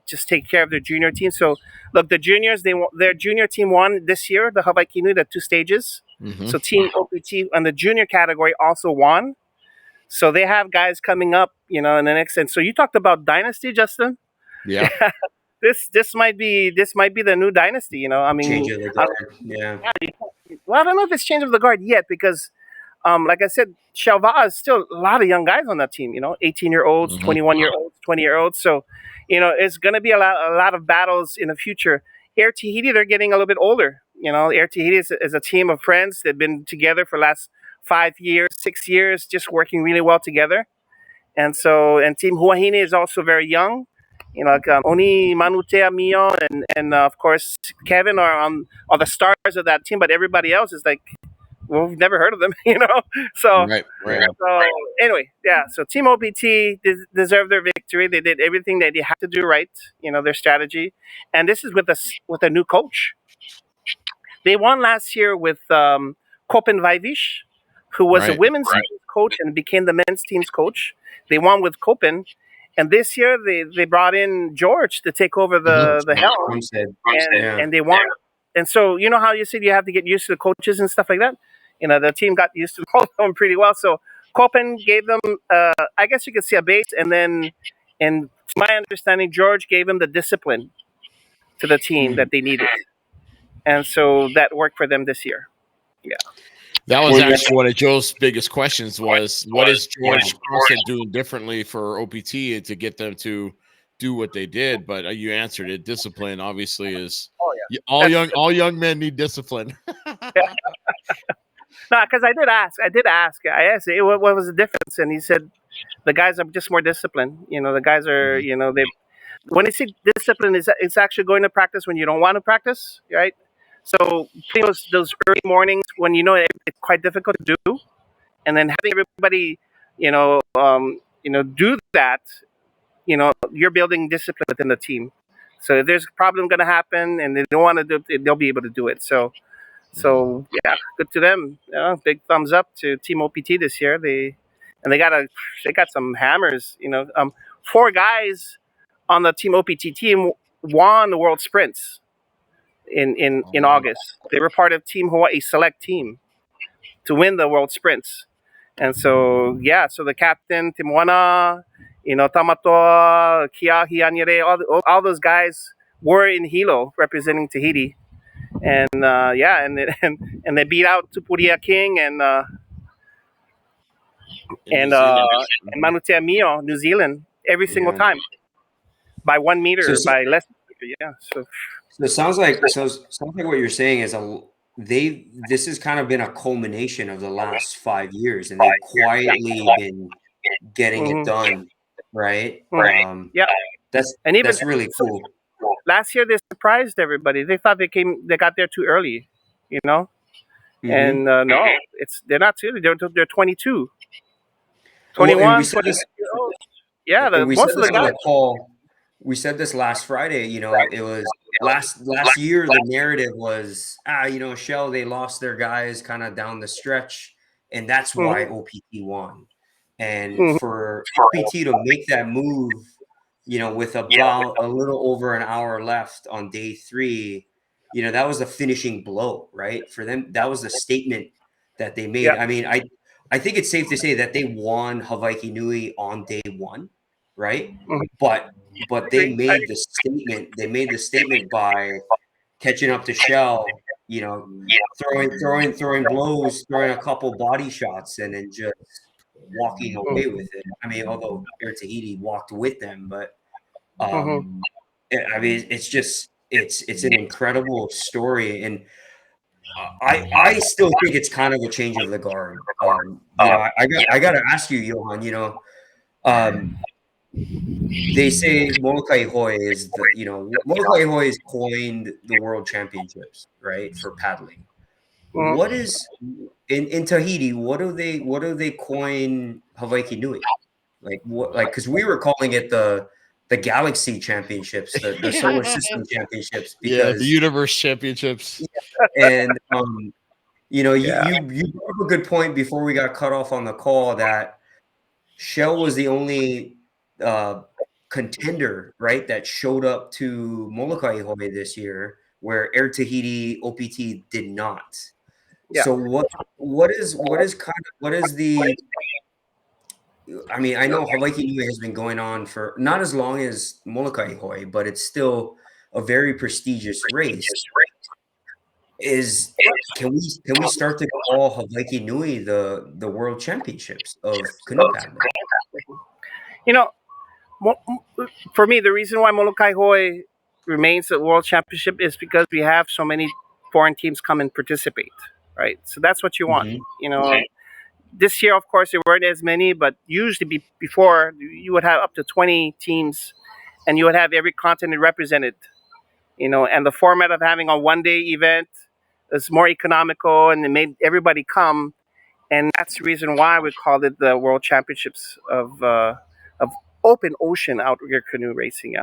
just take care of their junior team. So look, the juniors, their junior team won this year, the Hawaiki Nui, the 2 stages. Mm-hmm. So Team OPT on the junior category also won. So they have guys coming up, in the next. And so you talked about dynasty, Justin. Yeah. This might be the new dynasty. I mean, change of the guard. Well, I don't know if it's change of the guard yet, because, like I said, Shalva is still a lot of young guys on that team. 18-year-olds, mm-hmm. 21-year-olds, 20-year-olds. So, it's going to be a lot of battles in the future. Air Tahiti, they're getting a little bit older. Air Tahiti is a team of friends that've been together for the last 5 years, 6 years, just working really well together. And Team Huahine is also very young. Like Oni Manutea Mio and of course Kevin are the stars of that team, but everybody else is like, well, we've never heard of them, So, right. So anyway, so Team OPT deserved their victory. They did everything that they had to do right, their strategy, and this is with a new coach. They won last year with Kopen Vaivish, who was a women's team's coach and became the men's team's coach. They won with Kopen. And this year they brought in George to take over the helm, and they won. And so how you said you have to get used to the coaches and stuff like that. The team got used to all of them pretty well. So Kopen gave them, I guess you could say, a base, and then, and to my understanding, George gave them the discipline to the team that they needed, and so that worked for them this year. Yeah. That was actually one of Joe's biggest questions was, what is George Crossett doing differently for OPT to get them to do what they did? But you answered it. Discipline obviously is all young men need discipline. No, because I did ask. I asked, what was the difference? And he said, the guys are just more disciplined. The guys are, when they say discipline, it's actually going to practice when you don't want to practice, right? So those early mornings when it's quite difficult to do, and then having everybody, do that, you're building discipline within the team. So if there's a problem going to happen and they don't want to do it, they'll be able to do it. So yeah, good to them. Big thumbs up to Team OPT this year. They got some hammers. Four guys on the Team OPT team won the World Sprints in August. They were part of Team Hawaii Select Team to win the World Sprints. And so so the captain Timoana, Tamatoa, Kiahi Anyere, all those guys were in Hilo representing Tahiti. And and they beat out Tupuria King and Manutea Mio, New Zealand, every single time by 1 meter, by less. Yeah. So it sounds like what you're saying is this has kind of been a culmination of the last 5 years, and they've quietly been getting it done, right? That's really cool. Last year they surprised everybody. They thought they got there too early, and no, they're not too. They're 22, 21. Most of the guys. We said this last Friday. It was last year. The narrative was, Shell, they lost their guys kind of down the stretch, and that's why OPT won. And for OPT to make that move, with about a little over an hour left on day 3, that was the finishing blow, right? For them, that was the statement that they made. I mean, I think it's safe to say that they won Hawaiki Nui on day 1, right? But they made the statement. They made the statement by catching up to Shell, throwing blows, throwing a couple body shots, and then just walking away with it. I mean, although Air Tahiti walked with them, but I mean, it's an incredible story, and I still think it's kind of a change of the guard. I got to ask you, Johann. They say Molokai Hoi is Molokai Hoi has coined the World Championships, right, for paddling. What is in Tahiti? What do they coin Hawaiki Nui? Because we were calling it the Galaxy Championships, the Solar System Championships, because the Universe Championships. And you brought up a good point before we got cut off on the call that Shell was the only contender, right, that showed up to Molokai Hoi this year, where Air Tahiti OPT did not. Yeah. So what is the? I mean, I know Hawaiki Nui has been going on for not as long as Molokai Hoi, but it's still a very prestigious race. Can we start to call Hawaiki Nui the World Championships of canoe paddling? For me, the reason why Molokai Hoi remains the World Championship is because we have so many foreign teams come and participate, right? So that's what you want. This year, of course, there weren't as many, but usually before you would have up to 20 teams, and you would have every continent represented. And the format of having a one-day event is more economical, and it made everybody come, and that's the reason why we called it the World Championships of open ocean outrigger canoe racing.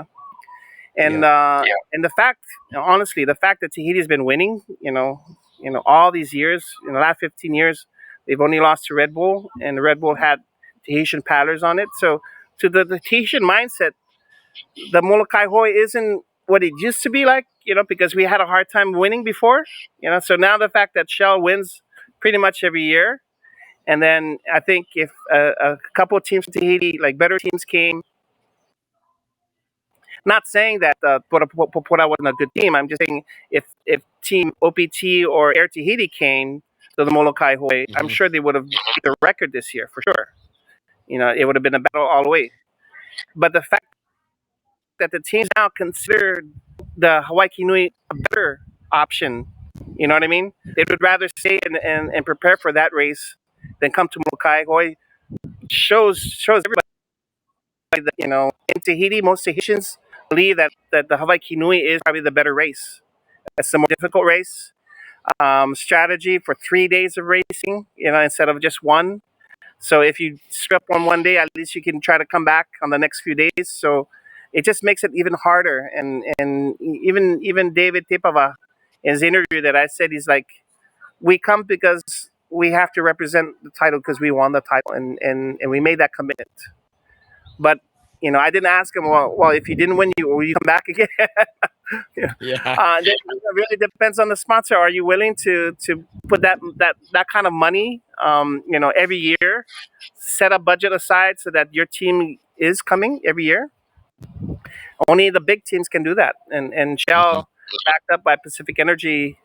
And the fact, honestly, the fact that Tahiti has been winning, all these years, in the last 15 years, they've only lost to Red Bull, and the Red Bull had Tahitian paddlers on it. So to the Tahitian mindset, the Molokai Hoi isn't what it used to be like, because we had a hard time winning before, So now the fact that Shell wins pretty much every year, and then I think if a couple of teams from Tahiti, like better teams, came. Not saying that Popora wasn't a good team. I'm just saying if Team OPT or Air Tahiti came to the Molokai Hoi, I'm sure they would have beat the record this year for sure. It would have been a battle all the way. But the fact that the teams now consider the Hawaiki Nui a better option, you know what I mean? They would rather stay and prepare for that race than come to Molokai Hoi. Shows everybody that, in Tahiti, most Tahitians believe that the Hawaiki Nui is probably the better race. It's a more difficult race. Strategy for 3 days of racing, instead of just one. So if you screw up on one day, at least you can try to come back on the next few days. So it just makes it even harder. And even David Tipava, in his interview that I said, he's like, we come because we have to represent the title because we won the title, and we made that commitment. But I didn't ask him, well, if you didn't win, will you come back again? Yeah. It really depends on the sponsor. Are you willing to put that kind of money, every year, set a budget aside so that your team is coming every year? Only the big teams can do that, and Shell, backed up by Pacific Energy,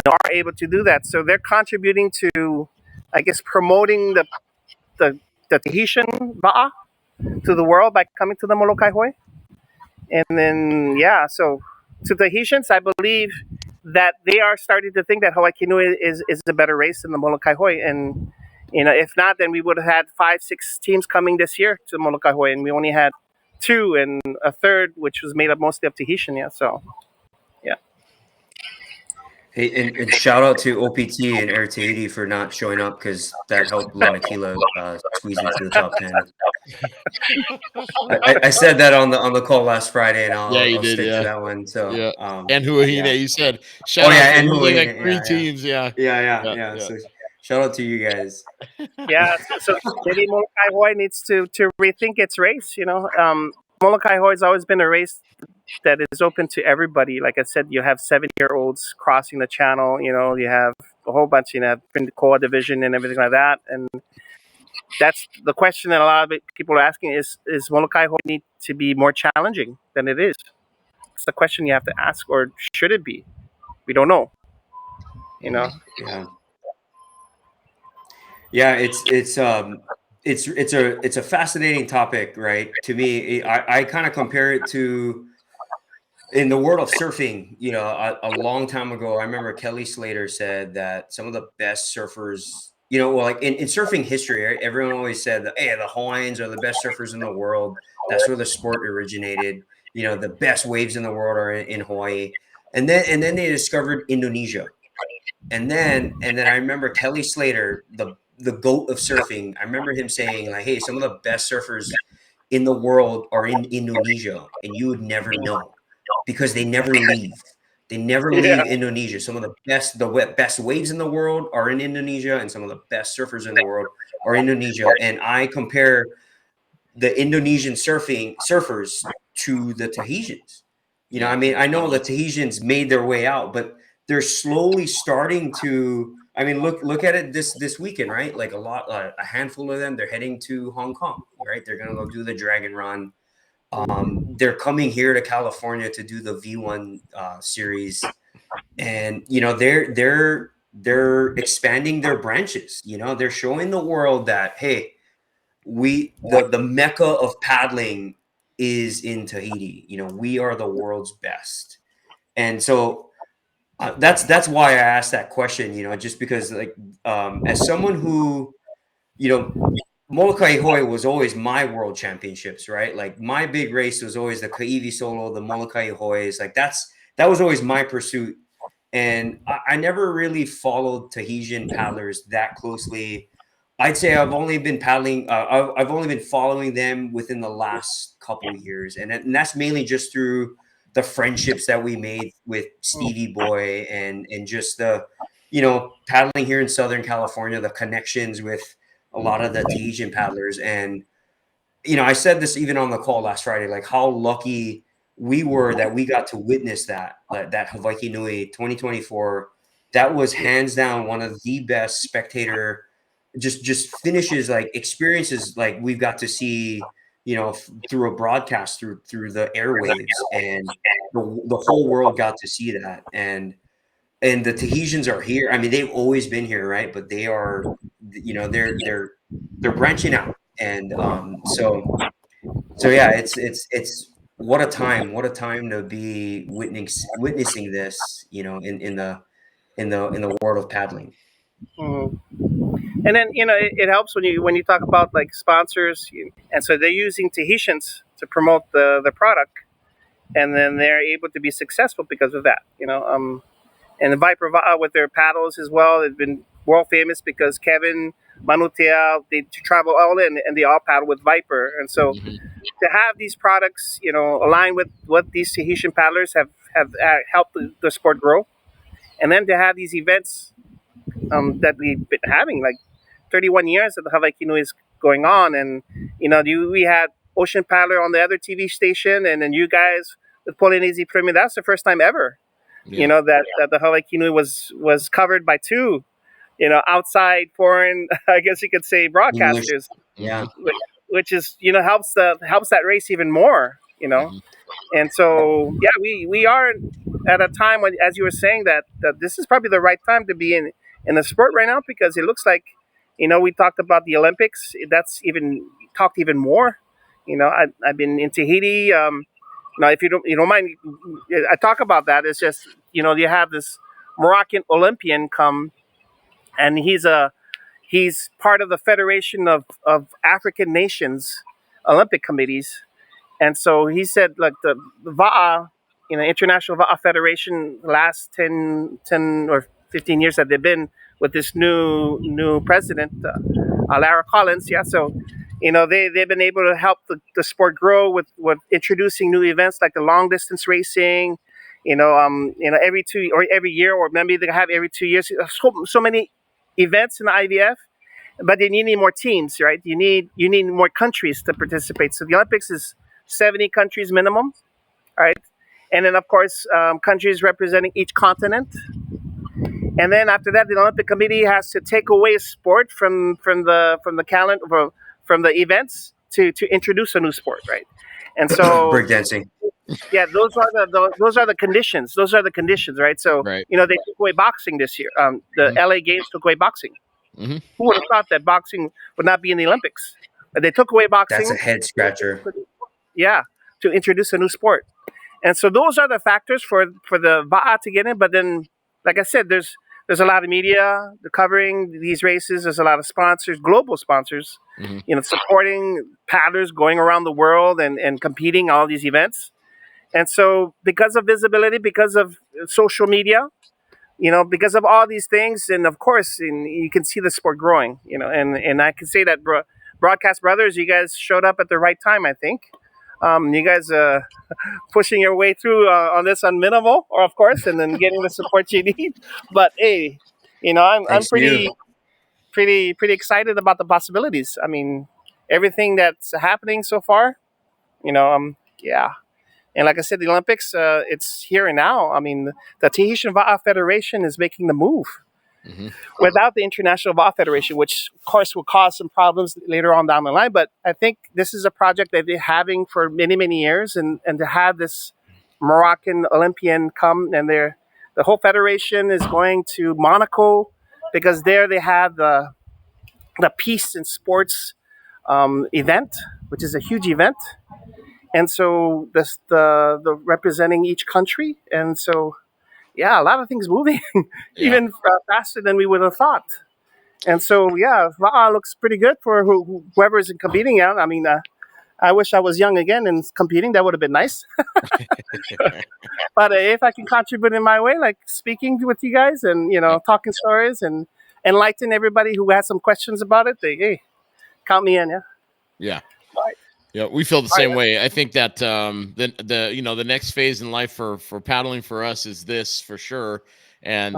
are able to do that. So they're contributing to, I guess, promoting the Tahitian Va'a to the world by coming to the Molokai Hoi. And then, so to Tahitians, I believe that they are starting to think that Hawaiki Nui is a better race than the Molokai Hoi. And, if not, then we would have had 5-6 teams coming this year to Molokai Hoi, and we only had 2 and a third, which was made up mostly of Tahitian. Yeah. So, yeah. Hey, and shout out to OPT and Air Tahiti for not showing up, because that helped Lanakila squeeze into the top 10. I said that on the call last Friday, and I'll stick to that one. So and Huahine, you said shout out and to Huahine, like 3 teams. Yeah. So shout out to you guys. Yeah, so maybe Molokai Hoi needs to rethink its race. Molokai Hoi has always been a race that is open to everybody. Like I said, you have 7-year-olds crossing the channel. You have a whole bunch. You have the Koa division and everything like that. And that's the question that a lot of people are asking: is Molokai Hoi need to be more challenging than it is? It's the question you have to ask, or should it be? We don't know. Yeah, it's a fascinating topic, right? To me, I kind of compare it to, in the world of surfing, a long time ago, I remember Kelly Slater said that some of the best surfers, like in surfing history, right? Everyone always said that, hey, the Hawaiians are the best surfers in the world. That's where the sport originated. The best waves in the world are in Hawaii. And then they discovered Indonesia. And then I remember Kelly Slater, the GOAT of surfing. I remember him saying, like, hey, some of the best surfers in the world are in Indonesia, and you would never know, because they never leave. They never leave Indonesia. Some of the best waves in the world are in Indonesia, and some of the best surfers in the world are in Indonesia. And I compare the Indonesian surfers to the Tahitians. I know the Tahitians made their way out, but they're slowly starting to. Look at it this weekend, right? Like a handful of them, they're heading to Hong Kong, right? They're gonna go do the Dragon Run. They're coming here to California to do the V1 series, and they're expanding their branches. They're showing the world that, hey, the mecca of paddling is in Tahiti. We are the world's best, and so. That's why I asked that question, just because, like, as someone who, Molokai Hoi was always my world championships, right? Like, my big race was always the Kaiwi Solo, the Molokai Hois. Like, that was always my pursuit. And I never really followed Tahitian paddlers that closely. I'd say I've only been paddling. I've only been following them within the last couple of years, and that's mainly just through the friendships that we made with Stevie Boy and just the, paddling here in Southern California, the connections with a lot of the Tahitian paddlers. And, I said this even on the call last Friday, like how lucky we were that we got to witness that Hawaiki Nui 2024. That was hands down one of the best spectator just finishes, like experiences, like we've got to see, through a broadcast, through the airwaves, and the whole world got to see that. And the Tahitians are here. They've always been here, right? But they are, they're branching out. And so yeah, it's what a time to be witnessing this, in the world of paddling. And then it helps when you talk about like sponsors, and so they're using Tahitians to promote the product. and then they're able to be successful because of that. And the Viper Va'a with their paddles as well, they've been world famous because Kevin, Manutea, they travel all in and they all paddle with Viper. And so to have these products, align with what these Tahitian paddlers have helped the sport grow, and then to have these events that we've been having, like 31 years that the Hawaiki Nui is going on, and we had Ocean Paddler on the other TV station, and then you guys with Polynesie Premier. That's the first time ever, that the Hawaiki Nui was covered by two, outside foreign, I guess you could say, broadcasters. Yeah. Which is helps that race even more. And so we are at a time when, as you were saying, that this is probably the right time to be in the sport right now, because it looks like we talked about the Olympics. That's even talked even more. I've been in Tahiti. Now, if you don't mind, I talk about that. It's just you have this Moroccan Olympian come, and he's part of the Federation of African Nations Olympic committees. And so he said, like, the Va'a, International Va'a Federation, last 10 or 15 years that they've been with this new president, Lara Collins. Yeah. So, they've been able to help the sport grow with introducing new events like the long distance racing, every year, or maybe they have every 2 years. So many events in the IVF, but then you need more teams, right? You need more countries to participate. So the Olympics is 70 countries minimum, right? And then of course countries representing each continent. And then after that, the Olympic Committee has to take away a sport from the calendar, from the events to introduce a new sport, right? And so breakdancing. Yeah, those are the conditions. Those are the conditions, right? So Right. they took away boxing this year. The LA Games took away boxing. Mm-hmm. Who would have thought that boxing would not be in the Olympics? But they took away boxing. That's a head scratcher. Yeah, to introduce a new sport. And so those are the factors for the Va'a to get in. But then, like I said, there's a lot of media covering these races. There's a lot of sponsors, global sponsors, supporting paddlers going around the world and competing all these events. And so because of visibility, because of social media, because of all these things, and of course, you can see the sport growing, and I can say that Broadcast Braddahs, you guys showed up at the right time, I think. You guys pushing your way through on this on minimal, or of course, and then getting the support you need. But hey, I'm pretty excited about the possibilities. I mean, everything that's happening so far, yeah. And like I said, the Olympics, it's here and now. I mean, the Tahitian Va'a Federation is making the move. Without the International Va'a Federation, which of course will cause some problems later on down the line. But I think this is a project that they're having for many, many years. And to have this Moroccan Olympian come, and the whole federation is going to Monaco, because there they have the Peace in Sports event, which is a huge event. And so the representing each country, and so a lot of things moving, even faster than we would have thought. And so Va'a looks pretty good for whoever is competing out. I mean, I wish I was young again and competing. That would have been nice. But if I can contribute in my way, like speaking with you guys and talking stories and enlighten everybody who has some questions about it, hey, count me in. Yeah. Yeah, we feel the same way. I think that the next phase in life for paddling for us is this for sure. And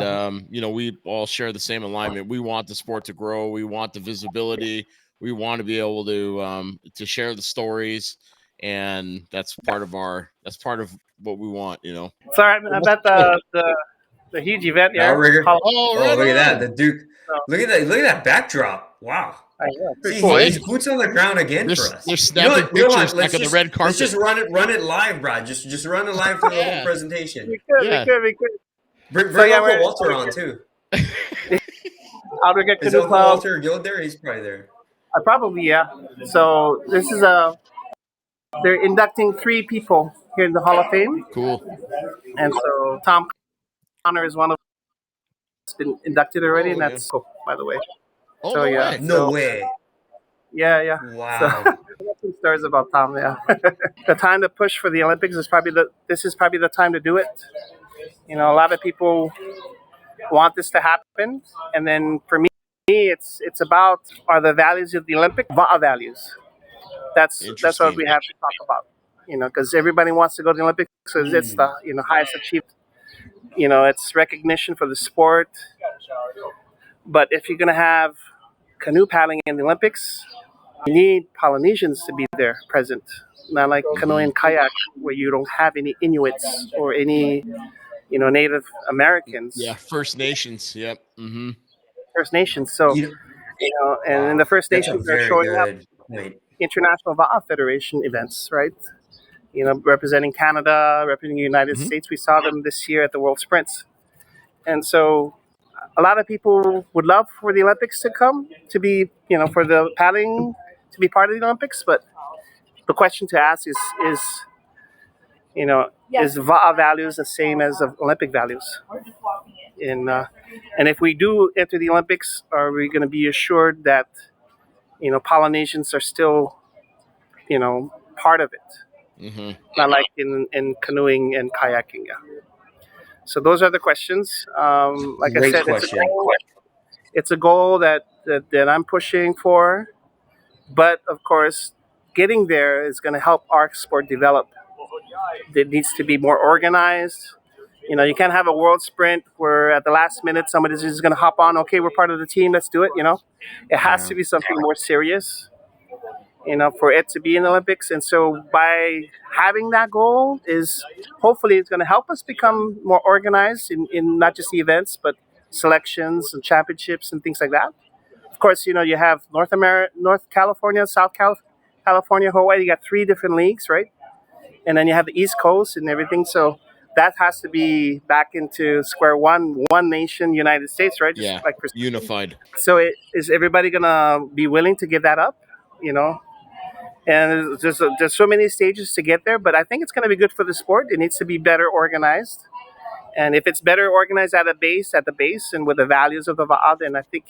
we all share the same alignment. We want the sport to grow. We want the visibility. We want to be able to share the stories, and that's part of what we want. Sorry about the huge event. Yeah. Look at that. The Duke. Look at that backdrop. Wow. He's boots on the ground again for us. They're snapping pictures back on the red carpet. Let's just run it live, Brad. Just run it live for the whole presentation. We could. Bring Uncle Walter on too. Is Uncle Walter Guild there? He's probably there. Probably, yeah. So this is they're inducting 3 people here in the Hall of Fame. Cool. And so Tom Connor is one of them that's been inducted already, and that's cool, by the way. No way. Yeah. Wow. So, stories about Tom. Yeah, the time to push for the Olympics is probably the time to do it. You know, a lot of people want this to happen, and then for me, it's about are the values of the Olympic Va'a values. That's what we have to talk about. You know, because everybody wants to go to the Olympics because it's the highest achievement. You know, it's recognition for the sport. But if you're gonna have canoe paddling in the Olympics, you need Polynesians to be there present. Not like canoe and kayak where you don't have any Inuits or any, Native Americans. Yeah, First Nations. Yep. First Nations. So, and then the First Nations are showing up International Va'a Federation events, right? You know, representing Canada, representing the United States. We saw them this year at the World Sprints. And so a lot of people would love for the Olympics to come, to be, for the paddling to be part of the Olympics. But the question to ask is Va'a values the same as Olympic values? And if we do enter the Olympics, are we going to be assured that, Polynesians are still, part of it? Not like in canoeing and kayaking. Yeah. So those are the questions. Like I said, it's a goal that I'm pushing for. But of course, getting there is going to help our sport develop. It needs to be more organized. You know, you can't have a world sprint where at the last minute somebody's just going to hop on. Okay, we're part of the team. Let's do it. It has to be something more serious. For it to be in the Olympics. And so by having that goal is hopefully it's going to help us become more organized in not just the events, but selections and championships and things like that. Of course, you have North California, South California, Hawaii. You got 3 different leagues, right? And then you have the East Coast and everything. So that has to be back into square one nation, United States, right? Just unified. So is everybody going to be willing to give that up? And there's so many stages to get there, but I think it's going to be good for the sport. It needs to be better organized. And if it's better organized at the base and with the values of the Va'a, then I think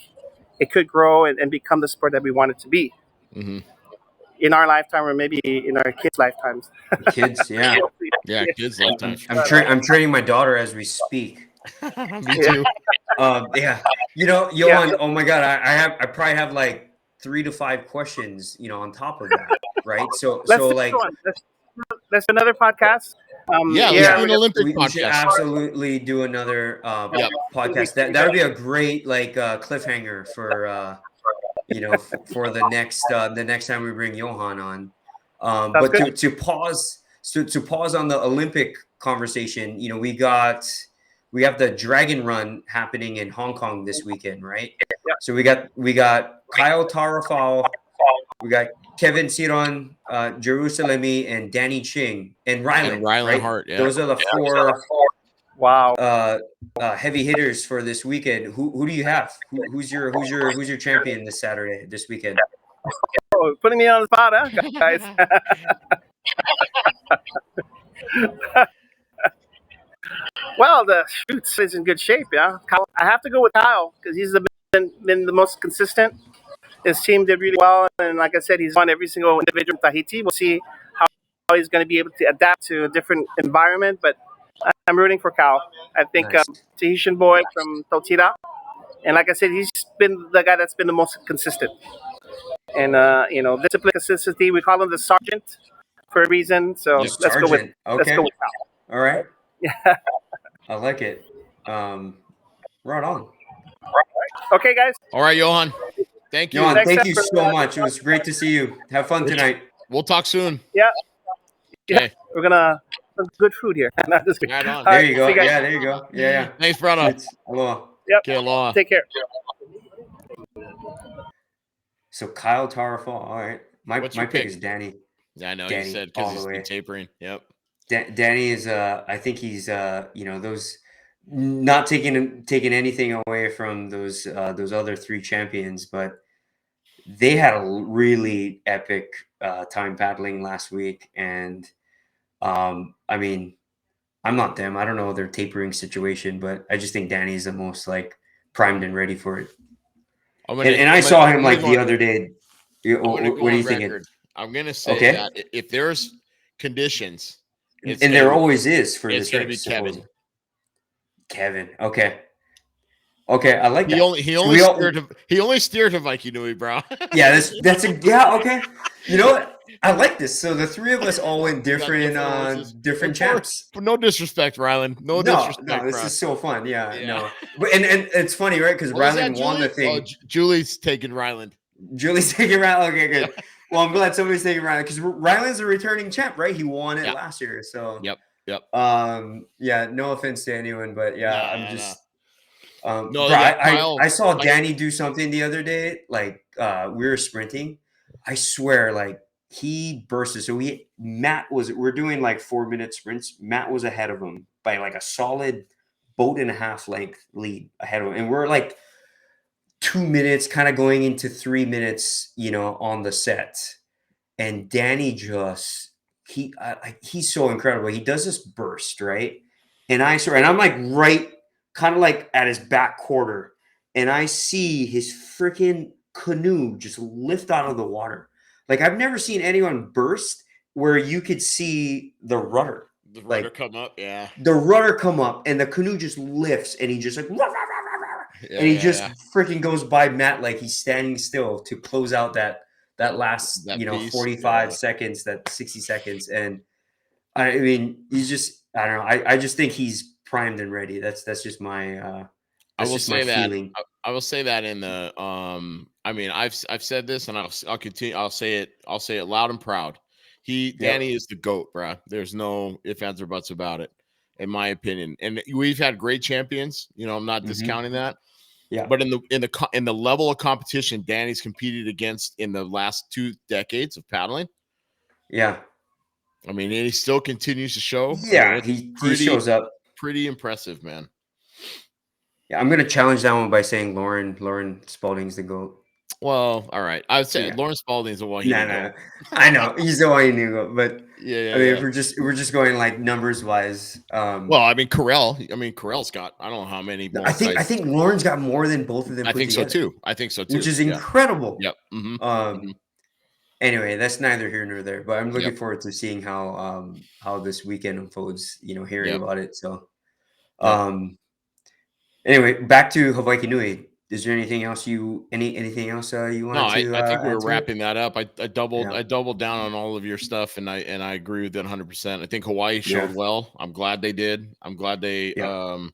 it could grow and become the sport that we want it to be. In our lifetime, or maybe in our kids' lifetimes. Kids, yeah. Yeah, kids' lifetimes. I'm training my daughter as we speak. Me too. Johann, oh my God, I probably have like 3 to 5 questions, on top of that, right? So let's do another podcast. Let's do an Olympic podcast. We should absolutely do another podcast. That would be a great cliffhanger for for the next time we bring Johann on. But to pause on the Olympic conversation, we have the Dragon Run happening in Hong Kong this weekend, right? Yeah. So we got Kyle Tarafal, we got Kevin Styron, Jerusalemi, and Danny Ching, and Rylan right? Hart. Yeah. Those are the 4 heavy hitters for this weekend. Who do you have? Who's your champion this weekend? Oh, putting me on the spot, huh, guys? Well, the shoots is in good shape, yeah. I have to go with Kyle because he's been the most consistent. His team did really well, and like I said, he's won every single individual in Tahiti. We'll see how he's going to be able to adapt to a different environment, but I'm rooting for Kyle. I think Tahitian boy from Tautira, and like I said, he's been the guy that's been the most consistent. And discipline, consistency. We call him the sergeant for a reason. So let's go with Kyle. All right. Yeah. I like it. Right on. Okay, guys. All right, Johann. Thank you. Johann, thank you so much. It was great to see you. Have fun tonight. We'll talk soon. Yeah. Okay. We're gonna some good food here. Right on. There you go. Yeah, there you go. Yeah. Thanks, brother. Aloha. Yep. Okay, aloha. Take care. So Kyle Tarafal. All right. My pick is Danny. Yeah, I know. Danny, he said because he's been tapering. Yep. Danny is I think he's those not taking anything away from those other 3 champions, but they had a really epic time paddling last week. And I mean, I'm not them. I don't know their tapering situation, but I just think Danny's the most primed and ready for it. And I saw him the other day. What do you think? I'm gonna say that if there's conditions, and there always is for it's this gonna race. be Kevin. Kevin, okay, I like that. He only steered Hawaiki Nui, bro. Yeah, okay. You know what? I like this. So the three of us all went different champs. No disrespect, Ryland. No disrespect. This is so fun. Yeah. No. But and it's funny, right? Because Ryland won the thing. Oh, Julie's taking Ryland. Julie's taking Ryland. Okay, good. Well, I'm glad somebody's taking Ryland because Ryland's a returning champ, right? He won it last year. So Yep. Yeah. No offense to anyone, but I'm just. Kyle, I saw Danny do something the other day. Like we were sprinting. I swear, like he bursted. So we're doing like 4-minute sprints. Matt was ahead of him by like a solid boat and a half length lead ahead of him. And we're like 2 minutes, kind of going into 3 minutes, on the set. And Danny he's so incredible. He does this burst, right? And I'm like right kind of like at his back quarter, and I see his freaking canoe just lift out of the water. Like I've never seen anyone burst where you could see the rudder. The rudder come up, yeah. The rudder come up, and the canoe just lifts, and he just like, and he just freaking goes by Matt like he's standing still to close out that last 45 seconds, that 60 seconds, and I mean he's just I don't know. I just think he's primed and ready. That's just my I will say that in the I mean I've said this and I'll continue. I'll say it loud and proud. Danny is the GOAT, bro. There's no ifs, ands, or buts about it, in my opinion. And we've had great champions. I'm not discounting that. Yeah. But in the level of competition Danny's competed against in the last 2 decades of paddling. Yeah. I mean, he still continues to show. Yeah, he shows up. Pretty impressive, man. Yeah, I'm gonna challenge that one by saying Lauren Spalding's the GOAT. Well, all right. I would say Lauren Spalding's the one. No. I know he's the one you knew, but I mean, if we're just going like numbers wise. Well, I mean, Carell's got I don't know how many. I think Lauren's got more than both of them. I think so too. Which is incredible. Yep. Anyway, that's neither here nor there, but I'm looking forward to seeing how this weekend unfolds. Hearing about it. So, anyway, back to Hawaiki Nui. Is there anything else anything else you want to? No, I think we're wrapping that up. I doubled down on all of your stuff, and I agree with that 100%. I think Hawaii showed well. I'm glad they did. I'm glad they.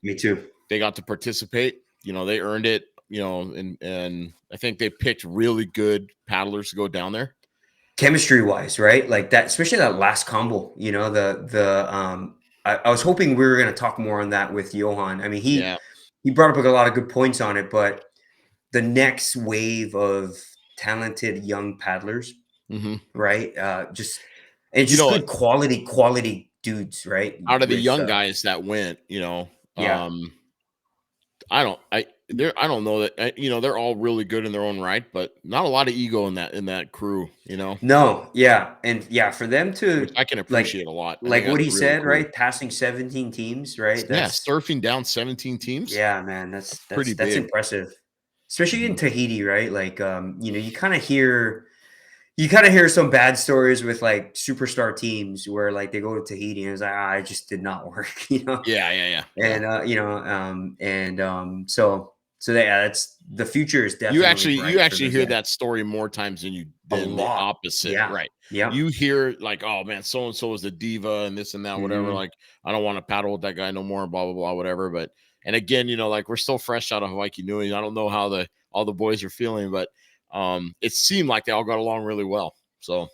Me too. They got to participate. They earned it. And I think they picked really good paddlers to go down there. Chemistry wise, right? Like that, especially that last combo. I was hoping we were going to talk more on that with Johann. I mean, he brought up a lot of good points on it, but the next wave of talented young paddlers, right? Just good quality dudes, right? Out of the young guys that went, I don't know that they're all really good in their own right, but not a lot of ego in that crew, No, yeah, and for them to, which I can appreciate a lot. Like what he said, cool. Right? Passing 17 teams, right? Surfing down 17 teams. Yeah, man, that's pretty big. That's impressive, especially in Tahiti, right? Like, you kind of hear some bad stories with like superstar teams where like they go to Tahiti and it's like, it just did not work, Yeah. And so that's the future is definitely. You actually hear that story more times than the opposite, right? Yeah. You hear like, oh man, so and so is the diva and this and that, whatever. Like, I don't want to paddle with that guy no more, blah blah blah, whatever. But and again, like we're still fresh out of Hawaiki Nui. I don't know how all the boys are feeling, but it seemed like they all got along really well. So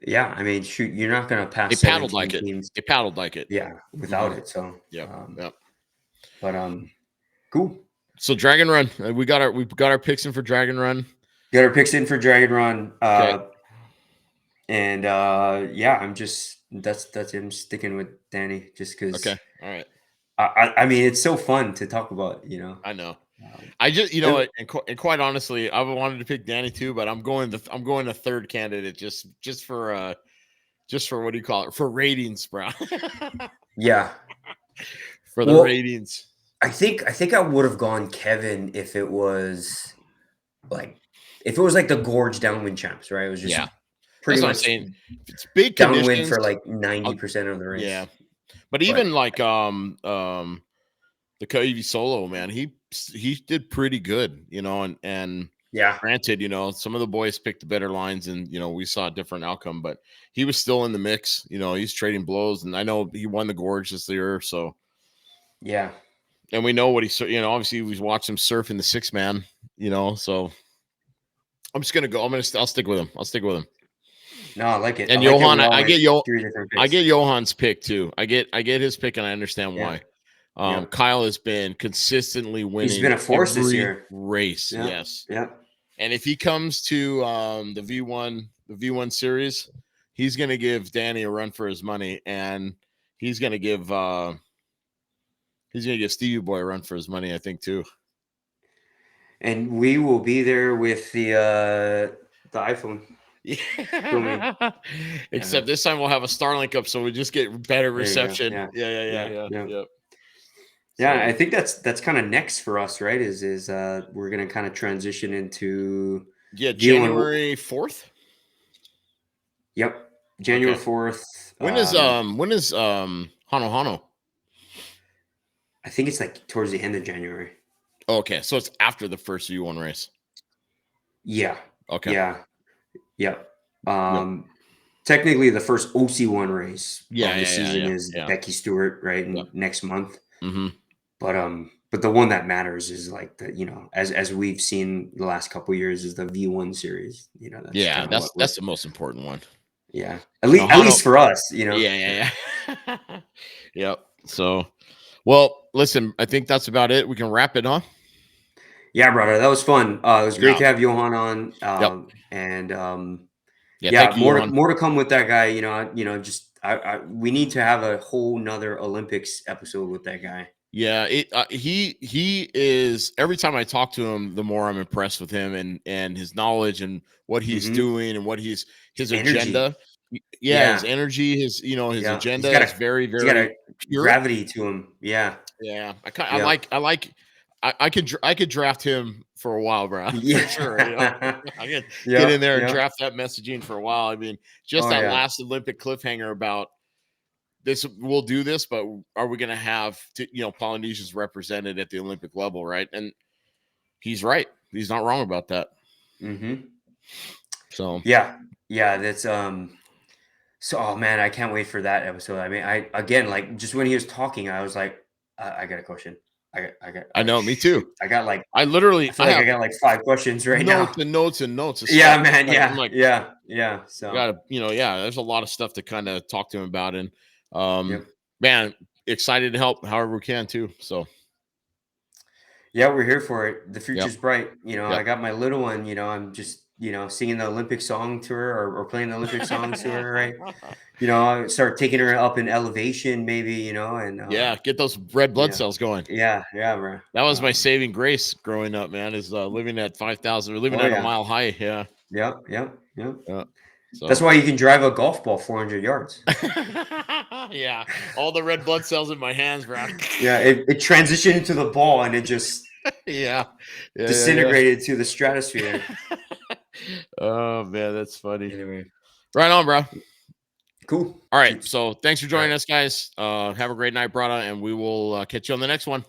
yeah, I mean, shoot, you're not gonna pass. They paddled like it. They paddled like it. Yeah, without it. So yeah. But cool. So Dragon Run, we got our picks in for Dragon Run. Got our picks in for Dragon Run. Okay. And I'm just that's him sticking with Danny just because. Okay. All right. I mean, it's so fun to talk about. I know. I just and quite honestly, I wanted to pick Danny too, but I'm going to third candidate just for what do you call it, for ratings, bro. Yeah. For the ratings. I think I would have gone Kevin if it was like the Gorge Downwind Champs, right? It was just pretty what I'm much saying. If it's big downwind conditions for like 90% of the race. Yeah, but even like the Kaiwi Solo, man, he did pretty good, and yeah, granted, some of the boys picked the better lines, and we saw a different outcome, but he was still in the mix. He's trading blows, and I know he won the Gorge this year, so yeah. And we know what obviously we watched him surf in the 6-man, so I'm just gonna go. I'll stick with him. No, I like it. And I like Johann, that I get I get Johann's pick too. I get his pick, and I understand why. Kyle has been consistently winning. He's been a force this year. Race, yeah. yes. Yeah. And if he comes to the V1 series, he's gonna give Danny a run for his money, and he's gonna give Stevie Boy a run for his money, I think, too. And we will be there with the iPhone. Yeah. Except this time we'll have a Starlink up, so we just get better reception. Yeah. Yeah, I think that's kind of next for us, right? Is we're gonna kind of transition into January 4th. Yep, January 4th. When is Hano? I think it's like towards the end of January. Okay, so it's after the first V1 race. Yeah. Okay. Yeah. Technically, the first OC1 race of the season is Becky Stewart, right? Next month. Mm-hmm. But the one that matters is like as we've seen the last couple of years is the V1 series. That's the most important one. Yeah, at least for us, Yeah. Yep. So, well, listen, I think that's about it. We can wrap it, huh? Yeah, brother, that was fun. It was great to have Johann on. And more to come with that guy. We need to have a whole nother Olympics episode with that guy. Yeah, he is. Every time I talk to him, the more I'm impressed with him and his knowledge and what he's doing and what his agenda. Yeah, his energy, his agenda is very, very pure. Gravity to him. Yeah. I could draft him for a while, bro. Yeah. For sure. I could get in there and draft that messaging for a while. I mean, last Olympic cliffhanger about this, we'll do this, but are we going to have Polynesians represented at the Olympic level, right? And he's right. He's not wrong about that. Mm-hmm. So that's So, oh man, I can't wait for that episode. I mean, just when he was talking, I was like, I got a question. I know, me too. I got like, I got like 5 questions right now. Notes. Yeah, man. Yeah. I'm like, yeah. So, there's a lot of stuff to kind of talk to him about. And, man, excited to help however we can too. So, yeah, we're here for it. The future's bright. I got my little one, I'm just, singing the Olympic song to her or playing the Olympic songs to her, right? Start taking her up in elevation, maybe, and get those red blood cells going. Yeah, bro. That was my saving grace growing up, man, is living at 5,000 or living at a mile high. Yeah. So. That's why you can drive a golf ball 400 yards. Yeah. All the red blood cells in my hands, bro. Yeah. It transitioned into the ball and it just disintegrated to the stratosphere. Oh man, that's funny. Anyway. Right on, bro. Cool. All right. So thanks for joining us, guys. Have a great night, Braddah, and we will catch you on the next one.